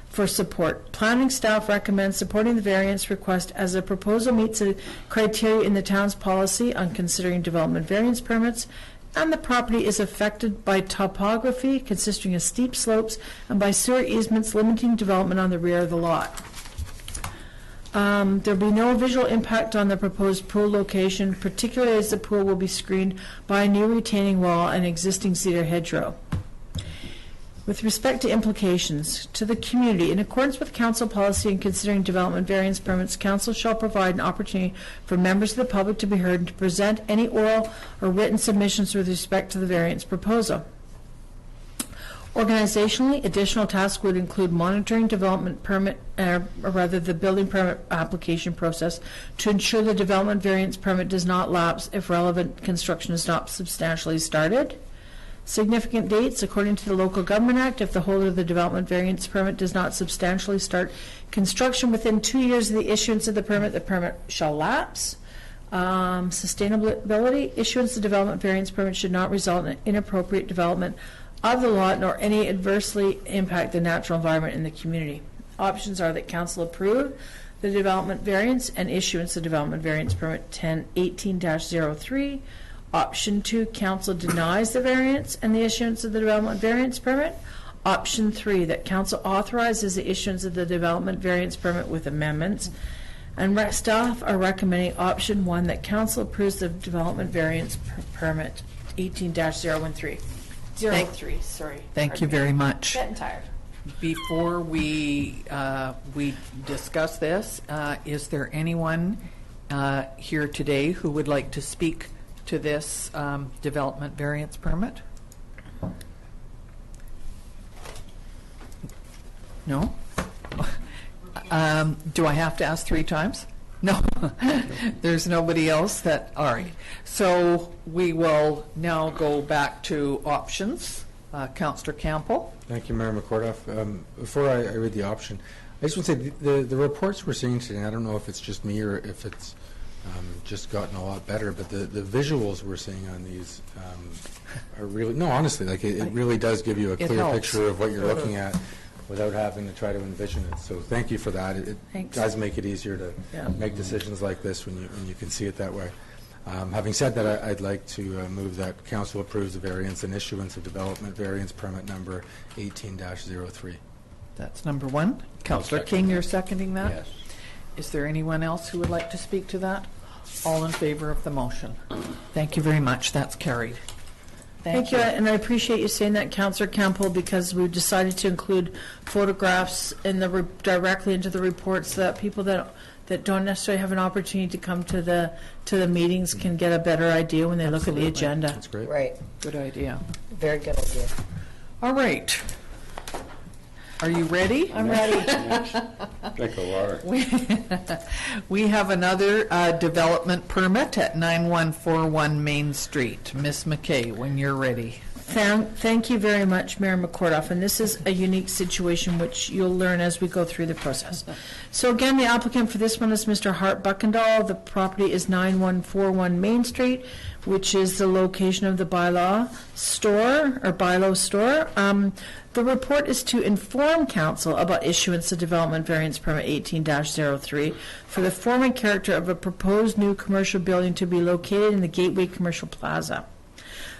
For support, planning staff recommends supporting the variance request as the proposal meets the criteria in the town's policy on considering development variance permits, and the property is affected by topography consisting of steep slopes and by sewer easements limiting development on the rear of the lot. There will be no visual impact on the proposed pool location, particularly as the pool will be screened by a new retaining wall and existing cedar hedgerow. With respect to implications to the community, in accordance with council policy and considering development variance permits, council shall provide an opportunity for members of the public to be heard and to present any oral or written submissions with respect to the variance proposal. Organizationally, additional tasks would include monitoring development permit, or rather the building permit application process to ensure the development variance permit does not lapse if relevant construction is not substantially started. Significant dates, according to the Local Government Act, if the holder of the development variance permit does not substantially start construction within 2 years of the issuance of the permit shall lapse. Sustainability, issuance of development variance permit should not result in inappropriate development of the lot nor any adversely impact the natural environment in the community. Options are that council approve the development variance and issuance of development variance permit 1018-03. Option 2, council denies the variance and the issuance of the development variance permit. Option 3, that council authorizes the issuance of the development variance permit with amendments. And staff are recommending option 1, that council approves the development variance permit 18-013. 03, sorry. Thank you very much. Getting tired. Before we discuss this, is there anyone here today who would like to speak to this development variance permit? No? Do I have to ask 3 times? No. There's nobody else that, all right. So we will now go back to options. Councillor Campbell. Thank you, Mayor McCordoff. Before I read the option, I just want to say the reports we're seeing today, I don't know if it's just me or if it's just gotten a lot better, but the visuals we're seeing on these are really, no, honestly, like it really does give you a clear picture of what you're looking at without having to try to envision it. So thank you for that. It does make it easier to make decisions like this when you can see it that way. Having said that, I'd like to move that council approves the variance and issuance of development variance permit number 18-03. That's number 1. Councillor King, you're seconding that? Yes. Is there anyone else who would like to speak to that? All in favor of the motion? Thank you very much. That's carried. Thank you, and I appreciate you saying that, Councillor Campbell, because we've decided to include photographs in directly into the report so that people that don't necessarily have an opportunity to come to the meetings can get a better idea when they look at the agenda. That's great. Right. Good idea. Very good idea. All right. Are you ready? I'm ready. Drink of water. We have another development permit at 9141 Main Street. Miss McKay, when you're ready. Thank you very much, Mayor McCordoff, and this is a unique situation which you'll learn as we go through the process. So again, the applicant for this one is Mr. Hart Buckendall. The property is 9141 Main Street, which is the location of the Bylaw store, or Bylaw store. The report is to inform council about issuance of development variance permit 18-03 for the form and character of a proposed new commercial building to be located in the Gateway Commercial Plaza.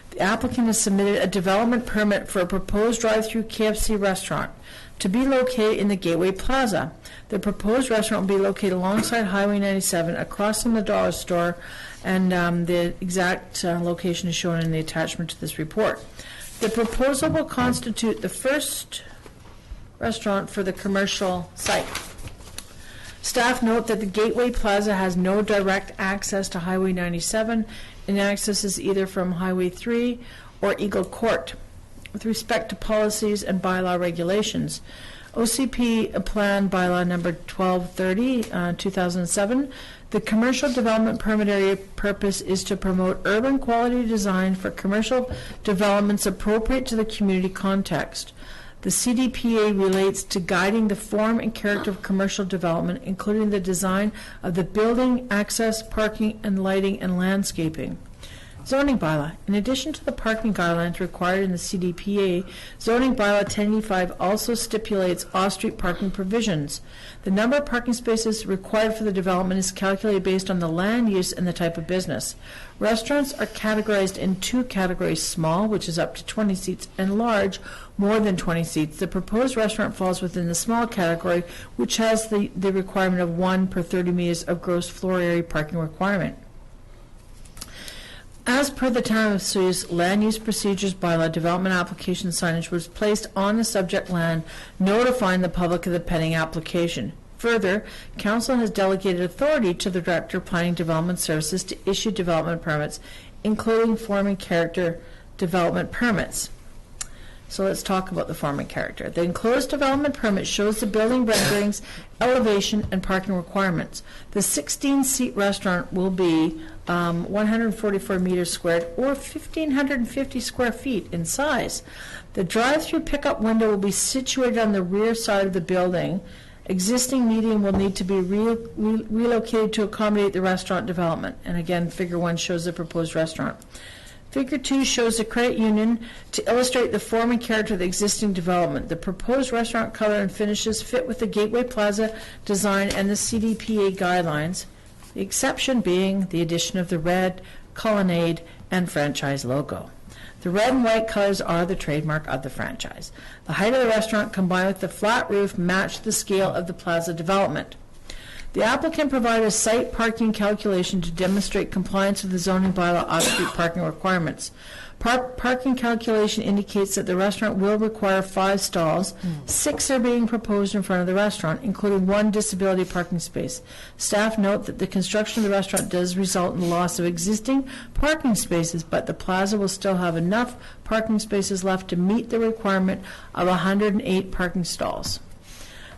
The applicant has submitted a development permit for a proposed drive-through KFC restaurant to be located in the Gateway Plaza. The proposed restaurant will be located alongside Highway 97, across from the dollar store, and the exact location is shown in the attachment to this report. The proposal will constitute the first restaurant for the commercial site. Staff note that the Gateway Plaza has no direct access to Highway 97, and access is either from Highway 3 or Eagle Court. With respect to policies and bylaw regulations, OCP Plan Bylaw number 1230, 2007, the commercial development permit area purpose is to promote urban quality design for commercial developments appropriate to the community context. The CDPA relates to guiding the form and character of commercial development, including the design of the building, access, parking, and lighting, and landscaping. Zoning bylaw. In addition to the parking guidelines required in the CDPA, zoning bylaw 1085 also stipulates off-street parking provisions. The number of parking spaces required for the development is calculated based on the land use and the type of business. Restaurants are categorized in two categories: small, which is up to 20 seats, and large, more than 20 seats. The proposed restaurant falls within the small category, which has the requirement of 1 per 30 meters of gross floor area parking requirement. As per the Town of Sue's Land Use Procedures Bylaw, development application signage was placed on the subject land, notifying the public of the pending application. Further, Council has delegated authority to the Director of Planning Development Services to issue development permits, including form and character development permits. So let's talk about the form and character. The enclosed development permit shows the building renderings, elevation, and parking requirements. The 16-seat restaurant will be 144 meters squared, or 1,550 square feet in size. The drive-through pickup window will be situated on the rear side of the building. Existing median will need to be relocated to accommodate the restaurant development. And again, Figure 1 shows the proposed restaurant. Figure 2 shows the credit union to illustrate the form and character of the existing development. The proposed restaurant color and finishes fit with the Gateway Plaza design and the CDPA guidelines, the exception being the addition of the red, colonnade, and franchise logo. The red and white colors are the trademark of the franchise. The height of the restaurant combined with the flat roof match the scale of the plaza development. The applicant provided a site parking calculation to demonstrate compliance with the zoning bylaw off-street parking requirements. Parking calculation indicates that the restaurant will require 5 stalls. 6 are being proposed in front of the restaurant, including 1 disability parking space. Staff note that the construction of the restaurant does result in the loss of existing parking spaces, but the plaza will still have enough parking spaces left to meet the requirement of 108 parking stalls.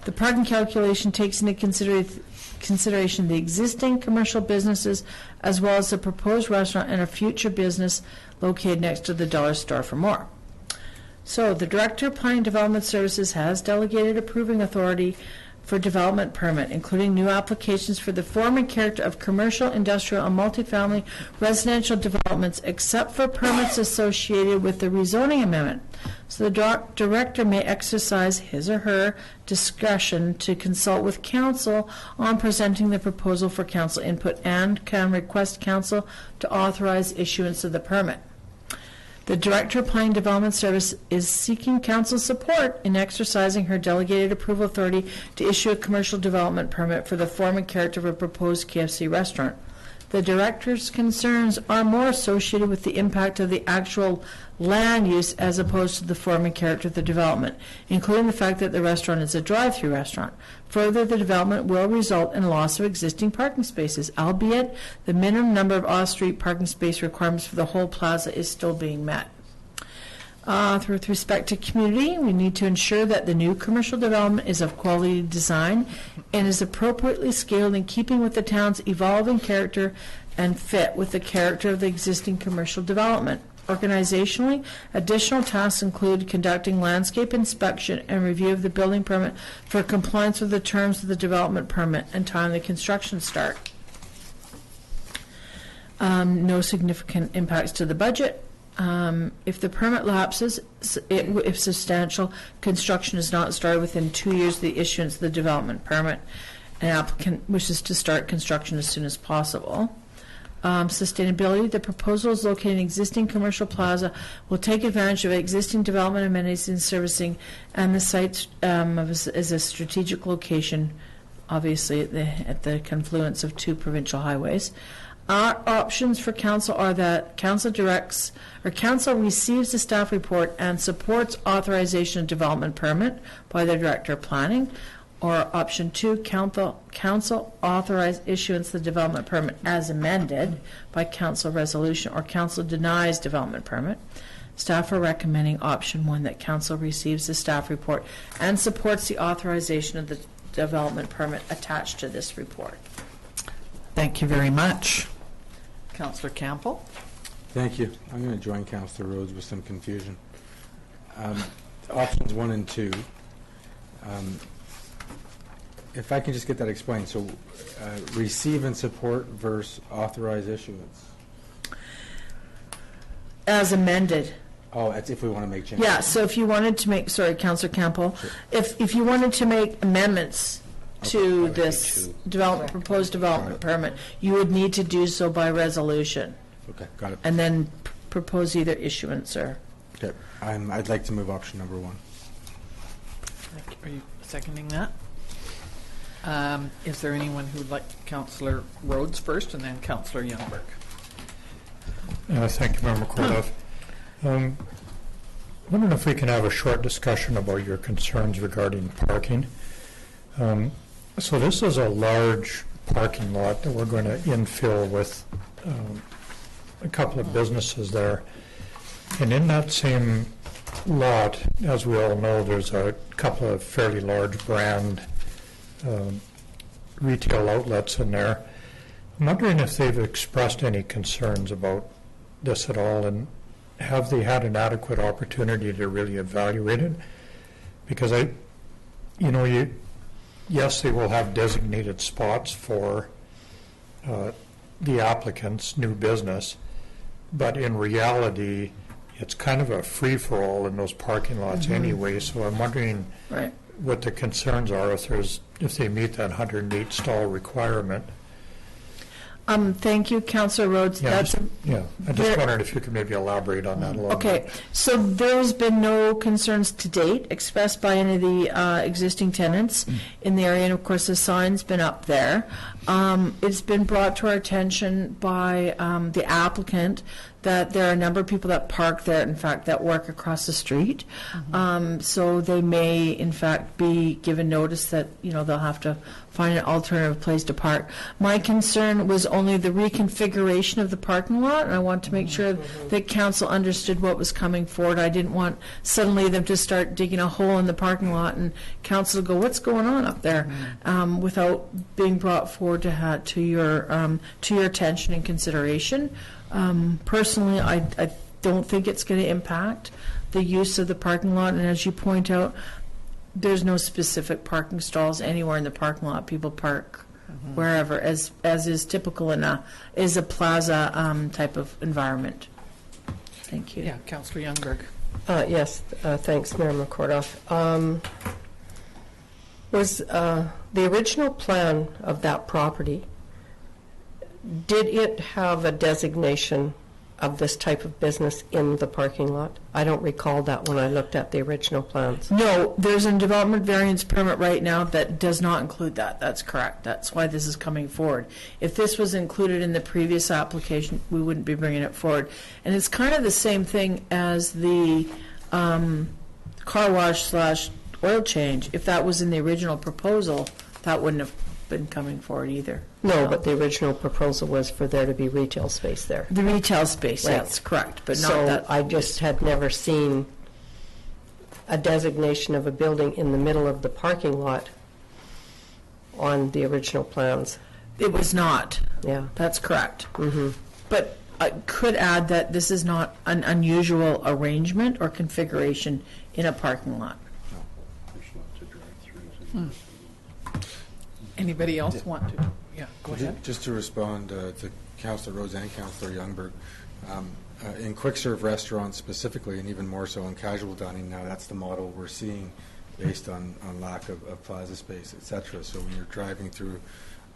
The parking calculation takes into consideration the existing commercial businesses as well as the proposed restaurant and a future business located next to the dollar store for more. So the Director of Planning Development Services has delegated approving authority for development permit, including new applications for the form and character of commercial, industrial, and multifamily residential developments, except for permits associated with the rezoning amendment. So the Director may exercise his or her discretion to consult with Council on presenting the proposal for Council input and can request Council to authorize issuance of the permit. The Director of Planning Development Service is seeking Council support in exercising her delegated approval authority to issue a commercial development permit for the form and character of a proposed KFC restaurant. The Director's concerns are more associated with the impact of the actual land use as opposed to the form and character of the development, including the fact that the restaurant is a drive-through restaurant. Further, the development will result in loss of existing parking spaces, albeit the minimum number of off-street parking space requirements for the whole plaza is still being met. With respect to community, we need to ensure that the new commercial development is of quality design and is appropriately scaled in keeping with the town's evolving character and fit with the character of the existing commercial development. Organizationally, additional tasks include conducting landscape inspection and review of the building permit for compliance with the terms of the development permit and timely construction start. No significant impacts to the budget. If the permit lapses, if substantial construction is not started within 2 years of the issuance of the development permit, an applicant wishes to start construction as soon as possible. Sustainability, the proposal is located in existing commercial plaza, will take advantage of existing development amenities and servicing, and the site is a strategic location, obviously at the confluence of 2 provincial highways. Our options for council are that council receives the staff report and supports authorization of development permit by the director of planning, or option 2, council authorize issuance of the development permit as amended by council resolution, or council denies development permit. Staff are recommending option 1, that council receives the staff report and supports the authorization of the development permit attached to this report. Thank you very much. Councillor Campbell? Thank you. I'm going to join Councillor Rhodes with some confusion. Options 1 and 2. If I can just get that explained. So receive and support versus authorize issuance. As amended. Oh, that's if we want to make changes. Yeah, so if you wanted to make, sorry, Councillor Campbell, Sure. if you wanted to make amendments to Okay, this to- proposed development permit, you would need to do so by resolution, Okay, got it. and then propose either issuance or. Okay, I'd like to move option number 1. Are you seconding that? Is there anyone who would like Councillor Rhodes first, and then Councillor Youngberg? Thank you, Member Kordoff. Wondering if we can have a short discussion about your concerns regarding parking. So this is a large parking lot that we're going to infill with a couple of businesses there. And in that same lot, as we all know, there's a couple of fairly large brand retail outlets in there. I'm wondering if they've expressed any concerns about this at all, and have they had an adequate opportunity to really evaluate it? Because yes, they will have designated spots for the applicant's new business, but in reality, it's kind of a free-for-all in those parking lots anyway. So I'm wondering what the concerns are if they meet that 108 stall requirement. Thank you, Councillor Rhodes. I just wondered if you could maybe elaborate on that a little bit. Okay, so there's been no concerns to date expressed by any of the existing tenants in the area, and of course the sign's been up there. It's been brought to our attention by the applicant that there are a number of people that park there, in fact, that work across the street. So they may, in fact, be given notice that, they'll have to find an alternative place to park. My concern was only the reconfiguration of the parking lot, and I want to make sure that council understood what was coming forward. I didn't want suddenly them to start digging a hole in the parking lot and council go, what's going on up there? Without being brought forward to your attention and consideration. Personally, I don't think it's going to impact the use of the parking lot, and as you point out, there's no specific parking stalls anywhere in the parking lot. People park wherever, as is typical in a plaza type of environment. Thank you. Yeah, Councillor Youngberg. Yes, thanks, Mayor McCordoff. Was the original plan of that property, did it have a designation of this type of business in the parking lot? I don't recall that when I looked at the original plans. No, there's a development variance permit right now that does not include that. That's correct. That's why this is coming forward. If this was included in the previous application, we wouldn't be bringing it forward. And it's kind of the same thing as the car wash / oil change. If that was in the original proposal, that wouldn't have been coming forward either. No, but the original proposal was for there to be retail space there. The retail space, Right. that's correct, but not So that. I just had never seen a designation of a building in the middle of the parking lot on the original plans. It was not. Yeah. That's correct. Mm-hmm. But I could add that this is not an unusual arrangement or configuration in a parking lot. Anybody else want to? Yeah, go ahead. Just to respond to Councillor Rose and Councillor Youngberg, in quick-serve restaurants specifically, and even more so in casual dining now, that's the model we're seeing based on lack of plaza space, et cetera. So when you're driving through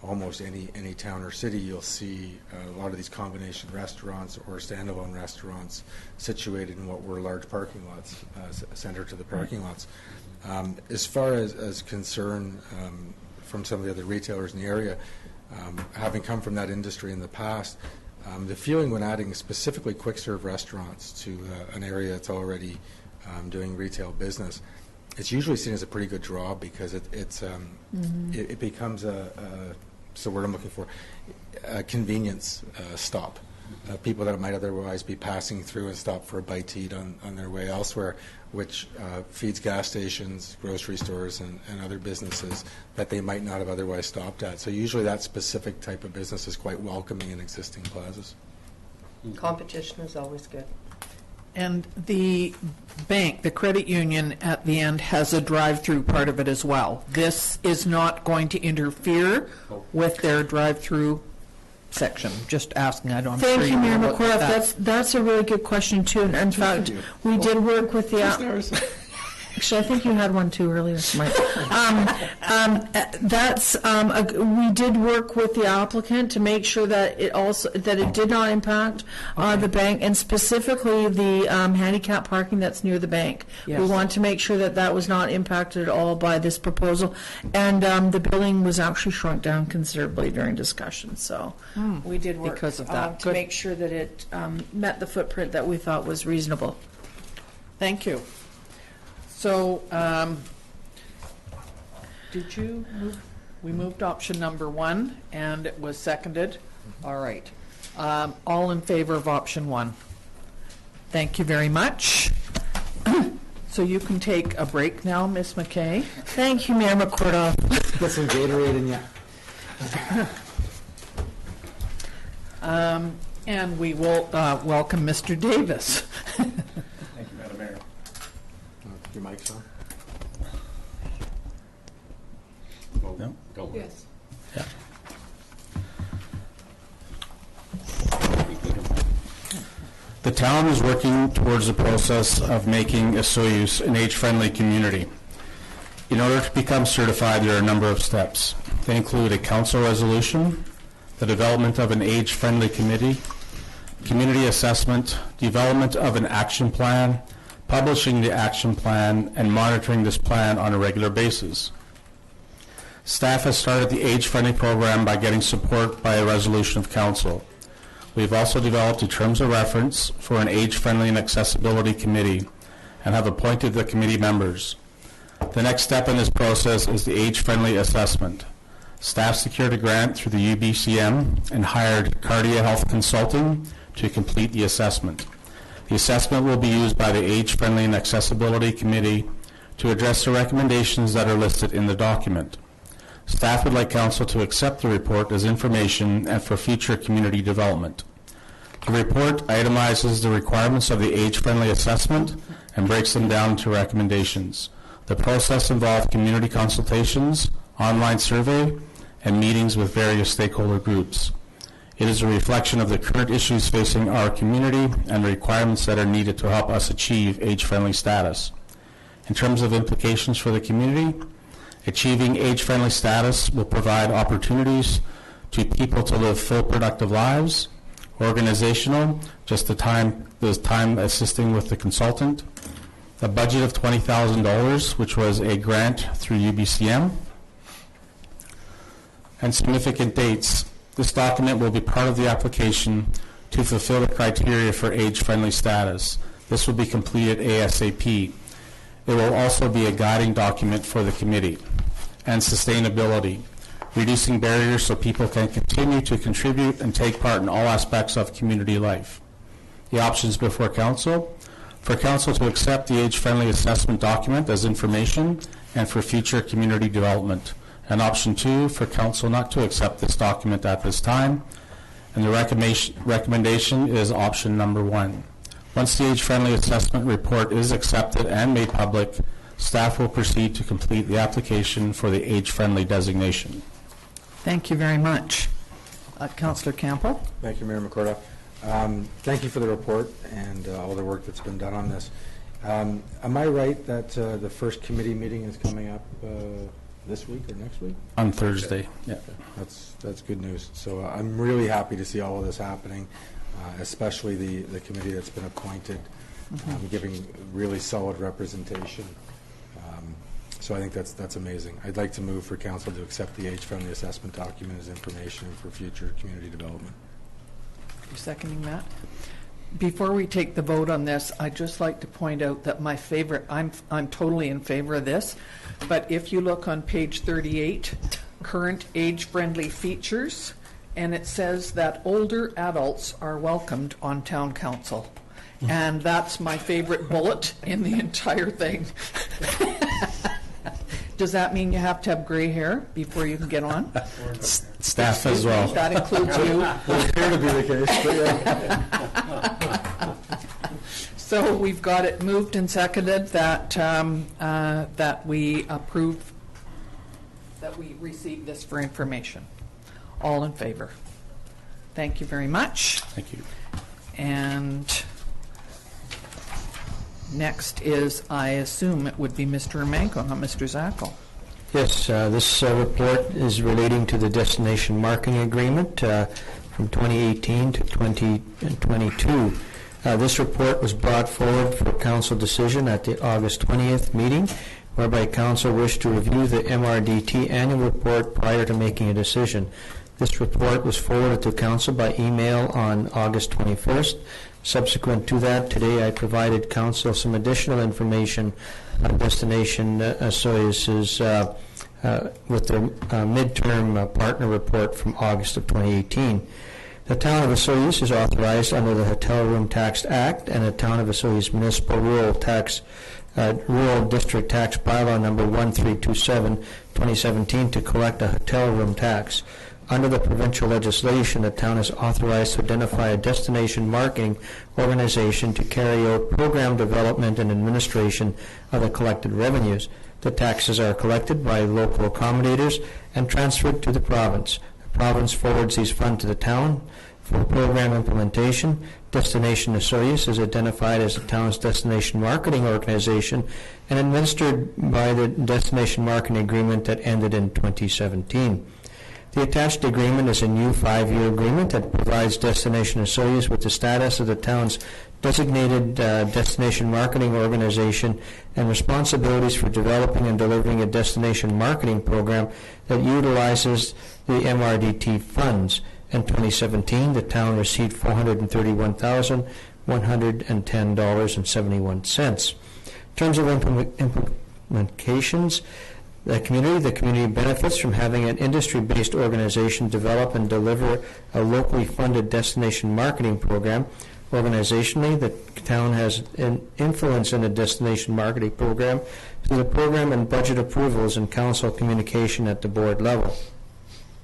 almost any town or city, you'll see a lot of these combination restaurants or standalone restaurants situated in what were large parking lots, centered to the parking lots. As far as concern from some of the other retailers in the area, having come from that industry in the past, the feeling when adding specifically quick-serve restaurants to an area that's already doing retail business, it's usually seen as a pretty good draw because it becomes what's the word I'm looking for, a convenience stop. People that might otherwise be passing through and stop for a bite to eat on their way elsewhere, which feeds gas stations, grocery stores, and other businesses that they might not have otherwise stopped at. So usually that specific type of business is quite welcoming in existing plazas. Competition is always good. And the bank, the credit union at the end has a drive-through part of it as well. This is not going to interfere with their drive-through section. Just asking, I don't. Thank you, Mayor McCorduff. That's a really good question too. And in fact, we did work with the. Actually, I think you had one too earlier, Mike. We did work with the applicant to make sure that it did not impact the bank, and specifically the handicap parking that's near the bank. Yes. We want to make sure that was not impacted at all by this proposal, and the building was actually shrunk down considerably during discussion. So we did work Because of that. to Good. make sure that it met the footprint that we thought was reasonable. Thank you. So, did you move? We moved option number 1, and it was seconded. All right. All in favor of option 1? Thank you very much. So you can take a break now, Ms. McKay. Thank you, Mayor McCorduff. Get some Gatorade in you. And we will welcome Mr. Davis. Thank you, Madam Mayor. Your mic's on. No? Don't worry. Yes. The town is working towards the process of making Osoyoos an age-friendly community. In order to become certified, there are a number of steps. They include a council resolution, the development of an age-friendly committee, community assessment, development of an action plan, publishing the action plan, and monitoring this plan on a regular basis. Staff has started the age-friendly program by getting support by a resolution of council. We've also developed a terms of reference for an age-friendly and accessibility committee and have appointed the committee members. The next step in this process is the age-friendly assessment. Staff secured a grant through the UBCM and hired Cardia Health Consulting to complete the assessment. The assessment will be used by the Age-Friendly and Accessibility Committee to address the recommendations that are listed in the document. Staff would like Council to accept the report as information and for future community development. The report itemizes the requirements of the age-friendly assessment and breaks them down to recommendations. The process involved community consultations, online survey, and meetings with various stakeholder groups. It is a reflection of the current issues facing our community and the requirements that are needed to help us achieve age-friendly status. In terms of implications for the community, achieving age-friendly status will provide opportunities to people to live full productive lives, organizational, just the time assisting with the consultant, a budget of $20,000, which was a grant through UBCM, and significant dates. This document will be part of the application to fulfill the criteria for age-friendly status. This will be completed ASAP. It will also be a guiding document for the committee. And sustainability. reducing barriers so people can continue to contribute and take part in all aspects of community life. The options before council: for council to accept the age-friendly assessment document as information and for future community development. And option 2, for council not to accept this document at this time. And the recommendation is option number 1. Once the age-friendly assessment report is accepted and made public, staff will proceed to complete the application for the age-friendly designation. Thank you very much. Councillor Campbell? Thank you, Mayor McCorduff. Thank you for the report and all the work that's been done on this. Am I right that the first committee meeting is coming up this week or next week? On Thursday, yeah. That's good news. So I'm really happy to see all of this happening, especially the committee that's been appointed, giving really solid representation. So I think that's amazing. I'd like to move for council to accept the age-friendly assessment document as information for future community development. You're seconding that? Before we take the vote on this, I'd just like to point out that my favorite, I'm totally in favor of this, but if you look on page 38, current age-friendly features, and it says that older adults are welcomed on town council. And that's my favorite bullet in the entire thing. Does that mean you have to have gray hair before you can get on? Staff as well. That includes you. It appear to be the case, but yeah. So we've got it moved and seconded that that we approve, that we receive this for information. All in favor? Thank you very much. Thank you. And next is, I assume it would be Mr. Emanko, not Mr. Zackel. Yes, this report is relating to the destination marketing agreement from 2018 to 2022. This report was brought forward for council decision at the August 20th meeting, whereby council wished to review the MRDT annual report prior to making a decision. This report was forwarded to council by email on August 21st. Subsequent to that, today I provided council some additional information on Destination Soyuz's with their midterm partner report from August of 2018. The Town of Osoyoos is authorized under the Hotel Room Tax Act and the Town of Osoyoos Municipal Rural District Tax Bylaw number 1327, 2017 to collect a hotel room tax. Under the provincial legislation, the town is authorized to identify a destination marketing organization to carry out program development and administration of the collected revenues. The taxes are collected by local accommodators and transferred to the province. The province forwards these funds to the town for program implementation. Destination Osoyoos is identified as the town's destination marketing organization and administered by the destination marketing agreement that ended in 2017. The attached agreement is a new 5-year agreement that provides Destination Osoyoos with the status of the town's designated destination marketing organization and responsibilities for developing and delivering a destination marketing program that utilizes the MRDT funds. In 2017, the town received $431,110.71. In terms of implementations, the community benefits from having an industry-based organization develop and deliver a locally funded destination marketing program. Organizationally, the town has an influence in the destination marketing program through the program and budget approvals and council communication at the board level.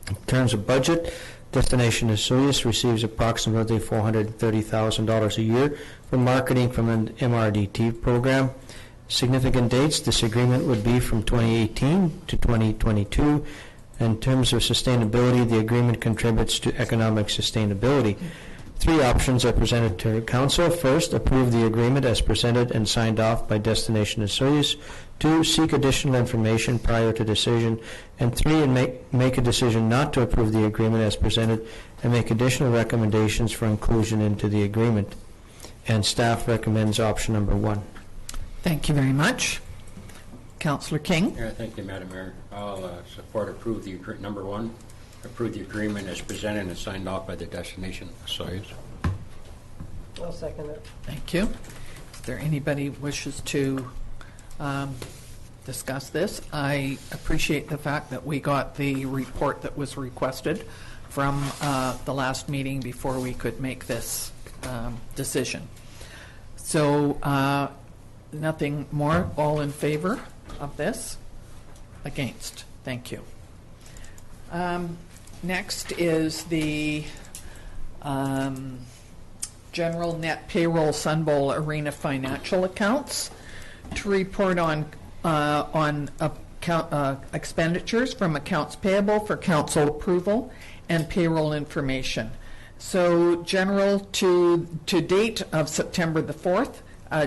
In terms of budget, Destination Osoyoos receives approximately $430,000 a year for marketing from an MRDT program. Significant dates, this agreement would be from 2018 to 2022. In terms of sustainability, the agreement contributes to economic sustainability. 3 options are presented to council. First, approve the agreement as presented and signed off by Destination Osoyoos. 2, seek additional information prior to decision. And 3, and make a decision not to approve the agreement as presented and make additional recommendations for inclusion into the agreement. And staff recommends option number 1. Thank you very much. Councillor King? Yeah, thank you, Madam Mayor. I'll support approve the number 1, approve the agreement as presented and signed off by the Destination Osoyoos. I'll second it. Thank you. Is there anybody wishes to discuss this. I appreciate the fact that we got the report that was requested from the last meeting before we could make this decision. So nothing more. All in favor of this? Against? Thank you. Next is the general net payroll Sun Bowl Arena financial accounts to report on expenditures from accounts payable for council approval and payroll information. So general to date of September the 4th,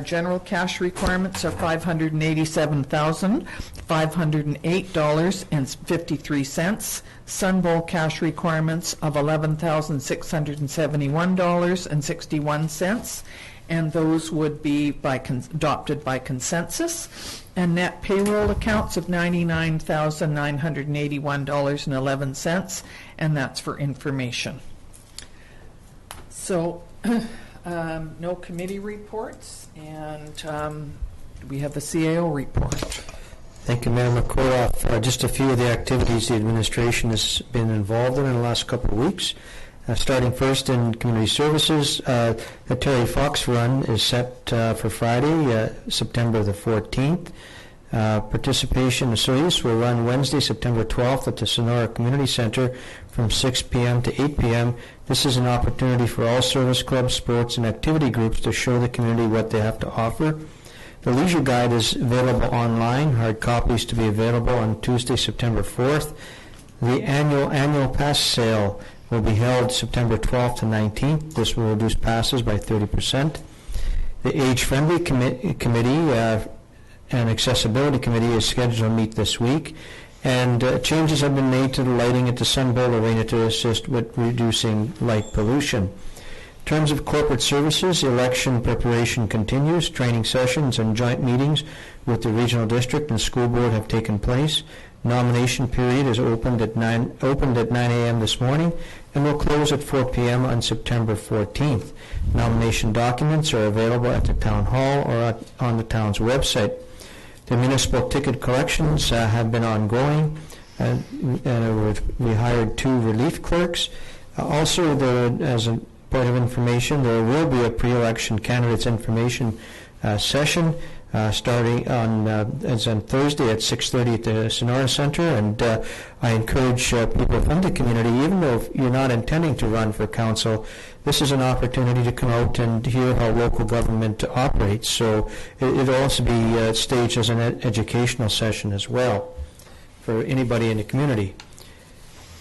general cash requirements are $587,508.53. Sun Bowl cash requirements of $11,671.61, and those would be adopted by consensus. And net payroll accounts of $99,981.11, and that's for information. So no committee reports, and we have the CAO report. Thank you, Mayor McCordoff. Just a few of the activities the administration has been involved in the last couple of weeks. Starting first in community services, the Terry Fox Run is set for Friday, September the 14th. Participation in Soyuz will run Wednesday, September 12th at the Sonora Community Center from 6 p.m. to 8 p.m. This is an opportunity for all service clubs, sports, and activity groups to show the community what they have to offer. The leisure guide is available online, hard copies to be available on Tuesday, September 4th. The annual pass sale will be held September 12th to 19th. This will reduce passes by 30%. The Age-Friendly Committee and Accessibility Committee is scheduled to meet this week, and changes have been made to the lighting at the Sun Bowl Arena to assist with reducing light pollution. In terms of corporate services, election preparation continues. Training sessions and joint meetings with the regional district and school board have taken place. Nomination period is opened at 9 a.m. this morning and will close at 4 p.m. on September 14th. Nomination documents are available at the town hall or on the town's website. The municipal ticket collections have been ongoing. We hired 2 relief clerks. Also, as a point of information, there will be a pre-election candidates information session starting on Thursday at 6:30 at the Sonora Center, and I encourage people from the community, even though you're not intending to run for council, this is an opportunity to come out and hear how local government operates. So it'll also be staged as an educational session as well for anybody in the community.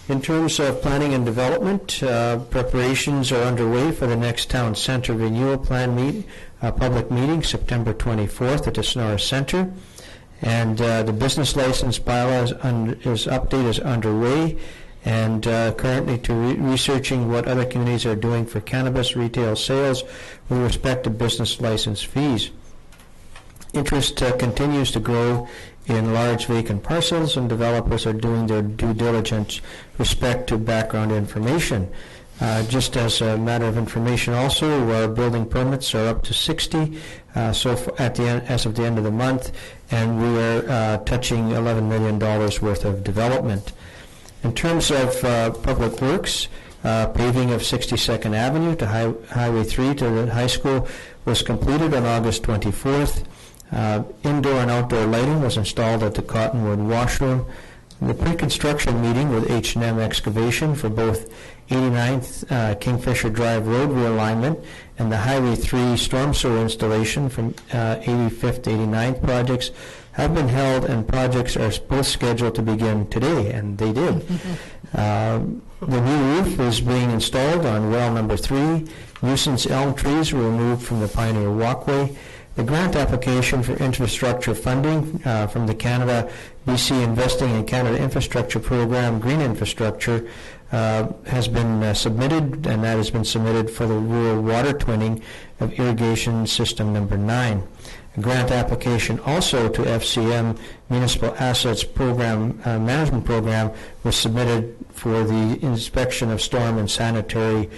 In terms of planning and development, preparations are underway for the next town center renewal plan public meeting, September 24th at the Sonora Center. And the business license bylaws update is underway, and currently researching what other communities are doing for cannabis retail sales with respect to business license fees. Interest continues to grow in large vacant parcels, and developers are doing their due diligence with respect to background information. Just as a matter of information also, our building permits are up to 60 as of the end of the month, and we are touching $11 million worth of development. In terms of public works, paving of 62nd Avenue to Highway 3 to the high school was completed on August 24th. Indoor and outdoor lighting was installed at the Cottonwood washroom. The pre-construction meeting with H&M Excavation for both 89th Kingfisher Drive Road realignment and the Highway 3 storm sewer installation from 85th to 89th projects have been held, and projects are both scheduled to begin today, and they did. The new roof is being installed on well number 3. Nuisance elm trees were removed from the Pioneer Walkway. The grant application for infrastructure funding from the Canada BC Investing in Canada Infrastructure Program, Green Infrastructure, has been submitted, and that has been submitted for the rural water twinning of irrigation system number 9. A grant application also to FCM Municipal Assets Program Management Program was submitted for the inspection of storm and sanitary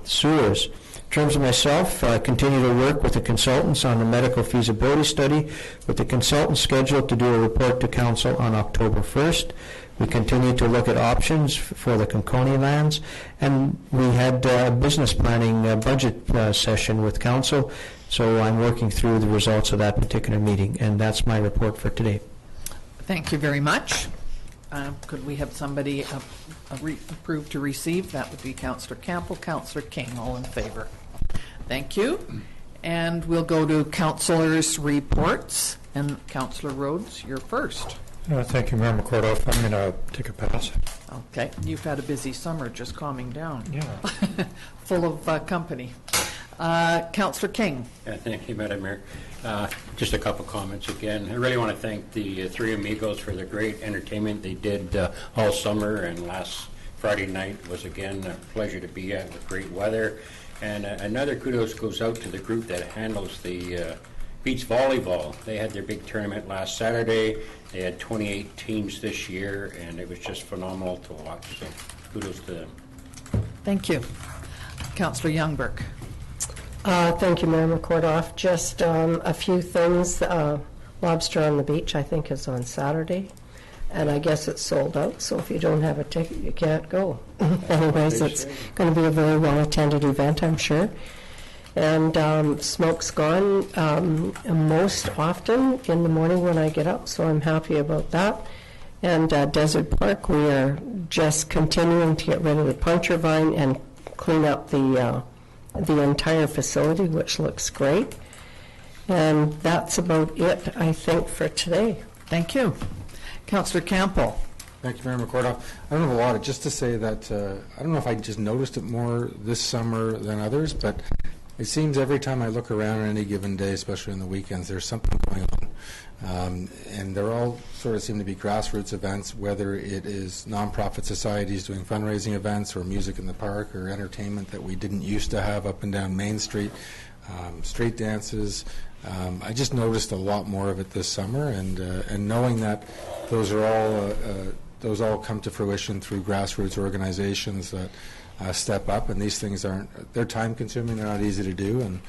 sewers. In terms of myself, I continue to work with the consultants on the medical feasibility study, with the consultant scheduled to do a report to council on October 1st. We continue to look at options for the Conconi lands, and we had a business planning budget session with council, so I'm working through the results of that particular meeting, and that's my report for today. Thank you very much. Could we have somebody approve to receive? That would be Councillor Campbell, Councillor King. All in favor? Thank you. And we'll go to councillors' reports. And Councillor Rhodes, you're first. Thank you, Mayor McCordoff. I'm going to take a pass. Okay. You've had a busy summer, just calming down. Yeah. Full of company. Councillor King. Thank you, Madam Mayor. Just a couple comments again. I really want to thank the Three Amigos for the great entertainment they did all summer, and last Friday night was again a pleasure to be at with great weather. And another kudos goes out to the group that handles the beach volleyball. They had their big tournament last Saturday. They had 28 teams this year, and it was just phenomenal to watch. So kudos to them. Thank you. Councillor Youngberg. Thank you, Mayor McCordoff. Just a few things. Lobster on the Beach, I think, is on Saturday, and I guess it's sold out, so if you don't have a ticket, you can't go. Anyways, it's going to be a very well-attended event, I'm sure. And smoke's gone most often in the morning when I get up, so I'm happy about that. And Desert Park, we are just continuing to get rid of the puncture vine and clean up the entire facility, which looks great. And that's about it, I think, for today. Thank you. Councillor Campbell. Thank you, Mayor McCordoff. I don't have a lot. Just to say that I don't know if I just noticed it more this summer than others, but it seems every time I look around on any given day, especially on the weekends, there's something going on. And they're all sort of seem to be grassroots events, whether it is nonprofit societies doing fundraising events or music in the park or entertainment that we didn't used to have up and down Main Street, street dances. I just noticed a lot more of it this summer, and knowing that those all come to fruition through grassroots organizations that step up, and these things they're time consuming, they're not easy to do, and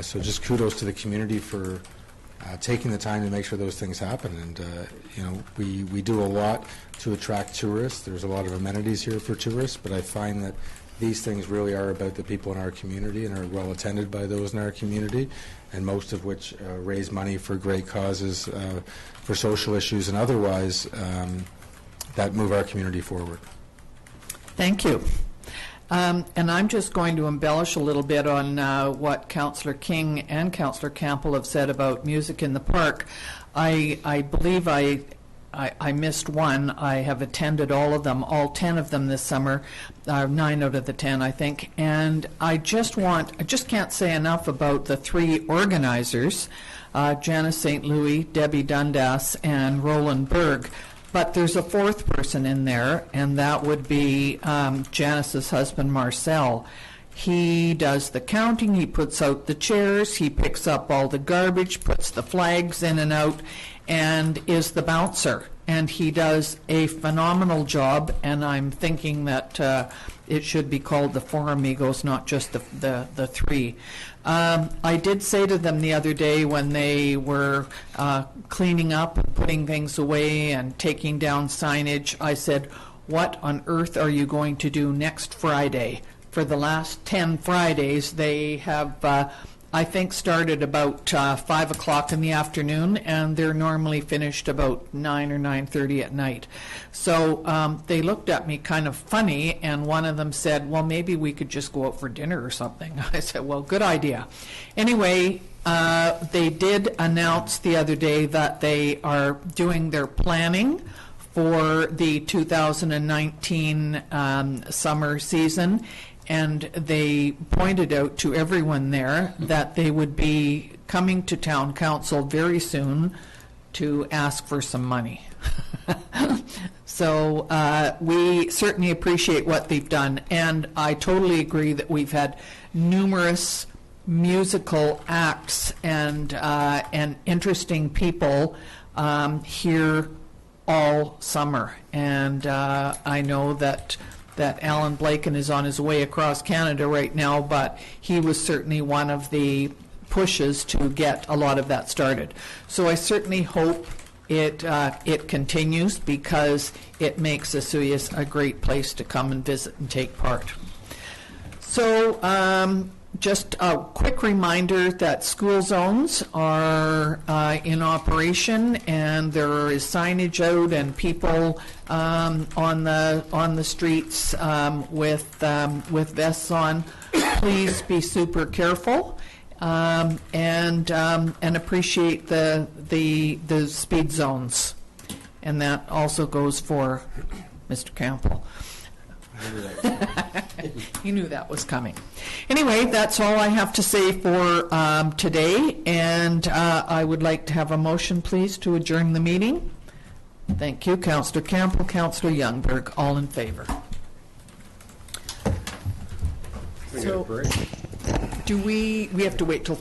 so just kudos to the community for taking the time to make sure those things happen. And we do a lot to attract tourists. There's a lot of amenities here for tourists, but I find that these things really are about the people in our community and are well attended by those in our community, and most of which raise money for great causes, for social issues and otherwise, that move our community forward. Thank you. And I'm just going to embellish a little bit on what Councillor King and Councillor Campbell have said about music in the park. I believe I missed one. I have attended all of them, all 10 of them this summer, 9 out of the 10, I think. And I just can't say enough about the 3 organizers, Janice St. Louis, Debbie Dundas, and Roland Berg. But there's a 4th person in there, and that would be Janice's husband, Marcel. He does the counting, he puts out the chairs, he picks up all the garbage, puts the flags in and out, and is the bouncer. And he does a phenomenal job, and I'm thinking that it should be called the 4 Amigos, not just the 3. I did say to them the other day when they were cleaning up and putting things away and taking down signage, I said, what on earth are you going to do next Friday? For the last 10 Fridays, they have, I think, started about 5 o'clock in the afternoon, and they're normally finished about 9 or 9:30 at night. So they looked at me kind of funny, and one of them said, well, maybe we could just go out for dinner or something. I said, well, good idea. Anyway, they did announce the other day that they are doing their planning for the 2019 summer season, and they pointed out to everyone there that they would be coming to town council very soon to ask for some money. So we certainly appreciate what they've done, and I totally agree that we've had numerous musical acts and interesting people here all summer, and I know that that Alan Blaken is on his way across Canada right now, but he was certainly one of the pushes to get a lot of that started. So I certainly hope it continues, because it makes Osoyoos a great place to come and visit and take part. So just a quick reminder that school zones are in operation, and there is signage out and people on the streets with vests on. Please be super careful. And appreciate the speed zones, and that also goes for Mr. Campbell. You knew that was coming. Anyway, that's all I have to say for today, and I would like to have a motion, please, to adjourn the meeting. Thank you, Councillor Campbell, Councillor Youngberg, all in favor. We got a break. Do we have to wait till